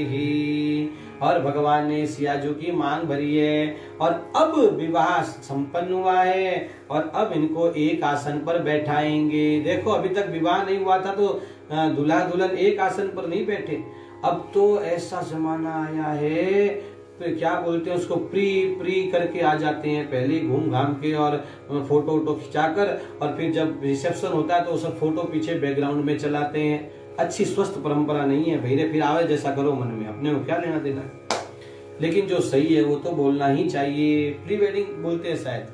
ही। और भगवान ने सियाजू की मांग भरी है और अब विवाह संपन्न हुआ है और अब इनको एक आसन पर बैठाएंगे। देखो अभी तक विवाह नहीं हुआ था तो दूल्हा दुल्हन एक आसन पर नहीं बैठे, अब तो ऐसा जमाना आया है तो क्या बोलते हैं उसको, प्री करके आ जाते हैं, पहले घूम घाम के और फोटो वोटो खिंचाकर, और फिर जब रिसेप्शन होता है तो सब फोटो पीछे बैकग्राउंड में चलाते हैं। अच्छी स्वस्थ परंपरा नहीं है भैरे, फिर आवे जैसा करो मन में, अपने को क्या लेना देना। लेकिन जो सही है वो तो बोलना ही चाहिए। प्री वेडिंग बोलते हैं शायद,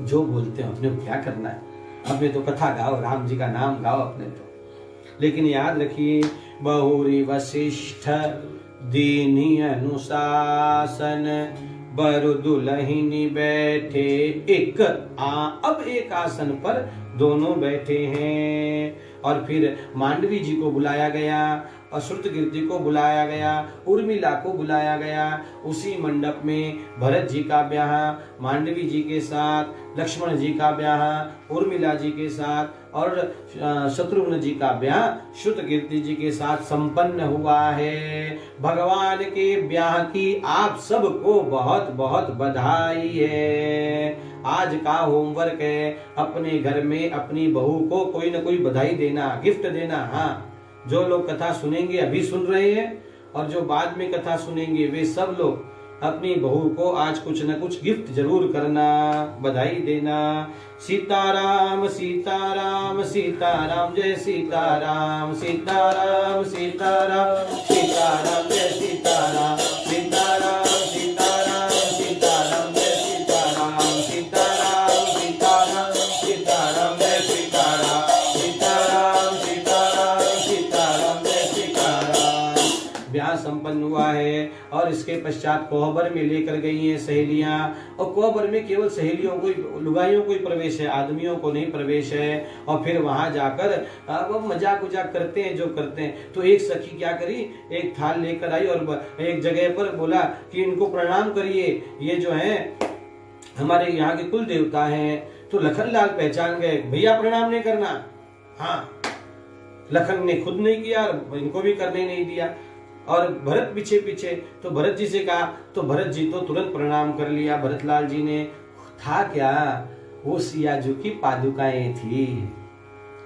जो बोलते हैं अपने को क्या करना है, अपने तो कथा गाओ, राम जी का नाम गाओ अपने तो। लेकिन याद रखिए, बहुरी वशिष्ठ दीनी अनुशासन, बर दुल्हनी बैठे एक अब एक आसन पर दोनों बैठे हैं। और फिर मांडवी जी को बुलाया गया, श्रुतकीर्ति को बुलाया गया, उर्मिला को बुलाया गया। उसी मंडप में भरत जी का ब्याह मांडवी जी के साथ, लक्ष्मण जी का ब्याह उर्मिला जी के साथ और शत्रुघ्न जी का ब्याह श्रुतकीर्ति जी के साथ संपन्न हुआ है। भगवान के ब्याह की आप सबको बहुत बहुत बधाई है। आज का होमवर्क है, अपने घर में अपनी बहू को कोई न कोई बधाई देना, गिफ्ट देना। हाँ, जो लोग कथा सुनेंगे, अभी सुन रहे हैं और जो बाद में कथा सुनेंगे, वे सब लोग अपनी बहू को आज कुछ न कुछ गिफ्ट जरूर करना, बधाई देना। सीताराम सीताराम सीताराम जय सीताराम, सीताराम सीताराम सीताराम जय सीताराम, सीताराम सीताराम सीताराम जय सीताराम, सीताराम सीताराम सीताराम जय सीताराम, सीताराम सीताराम सीताराम जय सीताराम। ब्याह संपन्न हुआ है और इसके पश्चात कोहबर में लेकर गई हैं सहेलियां, और कोहबर में केवल सहेलियों को, लुगाइयों को ही प्रवेश है, आदमियों को नहीं प्रवेश है। और फिर वहां जाकर वो मजाक उजाक करते हैं जो करते हैं। तो एक सखी क्या करी, एक थाल लेकर आई और एक जगह पर बोला कि इनको प्रणाम करिए, ये जो है हमारे यहाँ के कुल देवता हैं। तो लखनलाल पहचान गए, भैया प्रणाम नहीं करना। हाँ, लखन ने खुद नहीं किया और इनको भी करने नहीं दिया। और भरत पीछे पीछे, तो भरत जी से कहा, तो भरत जी तो तुरंत प्रणाम कर लिया भरतलाल जी ने। था क्या, वो सियाजू की पादुकाएं थी।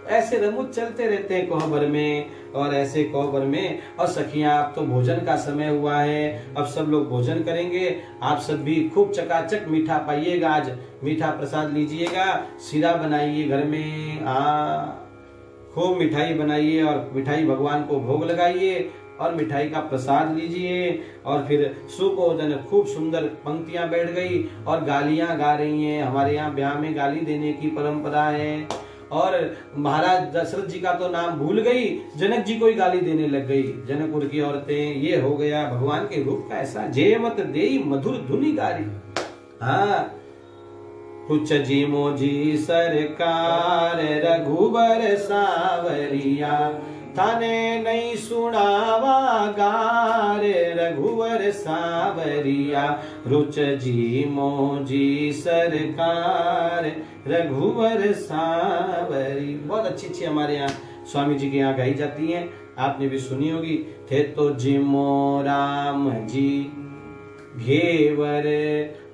ऐसे रमुच चलते रहते हैं कोहबर में, और ऐसे कोहबर में। और सखियां, अब तो भोजन का समय हुआ है, अब सब लोग भोजन करेंगे। आप सब भी खूब चकाचक मीठा पाइएगा, आज मीठा प्रसाद लीजिएगा, शिरा बनाइए घर में, खूब मिठाई बनाइए और मिठाई भगवान को भोग लगाइए और मिठाई का प्रसाद लीजिए। और फिर सुबोधन, खूब सुंदर पंक्तियां बैठ गई और गालियां गा रही हैं। हमारे यहाँ ब्याह में गाली देने की परंपरा है। और महाराज दशरथ जी का तो नाम भूल गई, जनक जी को ही गाली देने लग गई, जनकपुर की औरतें। ये हो गया भगवान के रूप का ऐसा, जेमत देई मधुर धुनी गारी। हाँ, कुछ जी मोजी सरकार रघुबर सावरिया, थाने नहीं सुनावा गार रघुवर सावरिया, रुच जी मोजी सरकार रघुवर सावरी। बहुत अच्छी अच्छी हमारे यहाँ स्वामी जी के यहाँ गाई जाती हैं, आपने भी सुनी होगी। थे तो जिमो राम जी घेवर,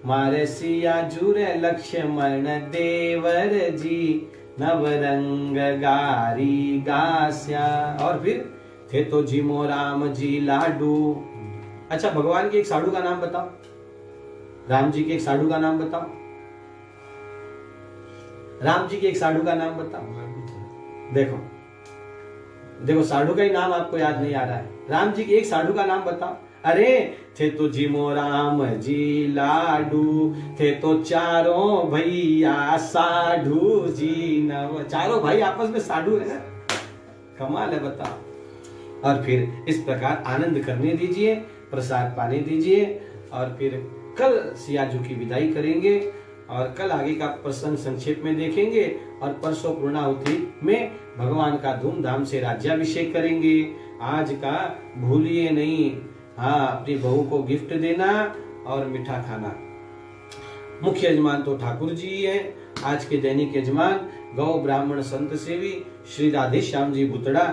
मारे सिया जुरे लक्ष्मण देवर जी, नवरंग गारी गास्या। और फिर थे तो जिमो राम जी लाडू। अच्छा, भगवान के एक साधु का नाम बताओ, राम जी के एक साधु का नाम बताओ, राम जी के एक साधु का नाम बताओ। देखो देखो, साधु का ही नाम आपको याद नहीं आ रहा है, राम जी के एक साधु का नाम बताओ। अरे थे तो जिमो राम जी लाडू, थे तो चारों भैया साधु जी नव। चारों भाई आपस में साधु है ना। कमाल है, बताओ। और फिर इस प्रकार आनंद करने दीजिए, प्रसाद पाने दीजिए, और फिर कल सियाजू की विदाई करेंगे और कल आगे का प्रसंग संक्षेप में देखेंगे और परसों पूर्णाहुति में भगवान का धूमधाम से राज्याभिषेक करेंगे। आज का भूलिए नहीं, हाँ, अपनी बहू को गिफ्ट देना और मीठा खाना। मुख्य यजमान तो ठाकुर जी है। आज के दैनिक यजमान गौ ब्राह्मण संत सेवी श्री राधे श्याम जी भुतड़ा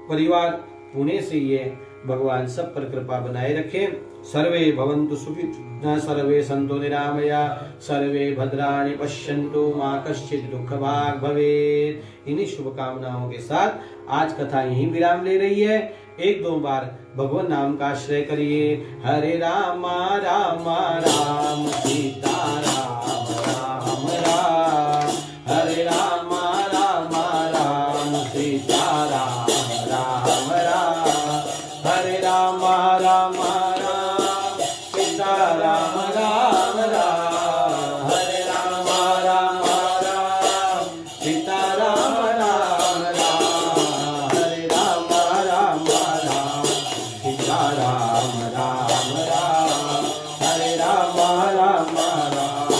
परिवार पुणे से ये। भगवान सब पर कृपा बनाए रखे। सर्वे भवन्तु सुखिनः, सर्वे सन्तु निरामया, सर्वे भद्राणि पश्यन्तु, मा कश्चित् दुःखभाग् भवेत्। इन्हीं शुभकामनाओं के साथ आज कथा यहीं विराम ले रही है। एक दो बार भगवान नाम का आश्रय करिए। हरे राम राम राम सीता राम राम राम, हरे राम राम राम सीता राम राम राम, हरे राम राम राम सीता राम राम राम, हरे राम राम राम सीता राम राम राम, हरे राम राम राम सीता राम राम राम, हरे राम राम राम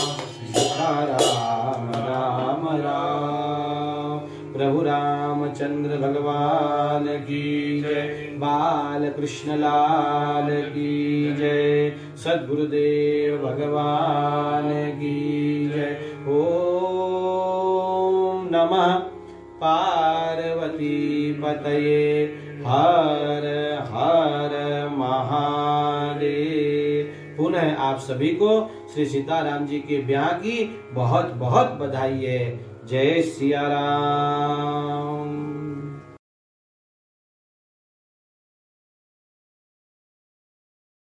सीता राम राम राम। प्रभु रामचंद्र भगवान की जय, बाल कृष्ण लाल की जय, सद्गुरुदेव भगवान की जय। ओम नमः पार्वती पतये, हर हर महादेव। पुनः आप सभी को श्री सीताराम जी के ब्याह की बहुत बहुत बधाई है। जय सिया राम।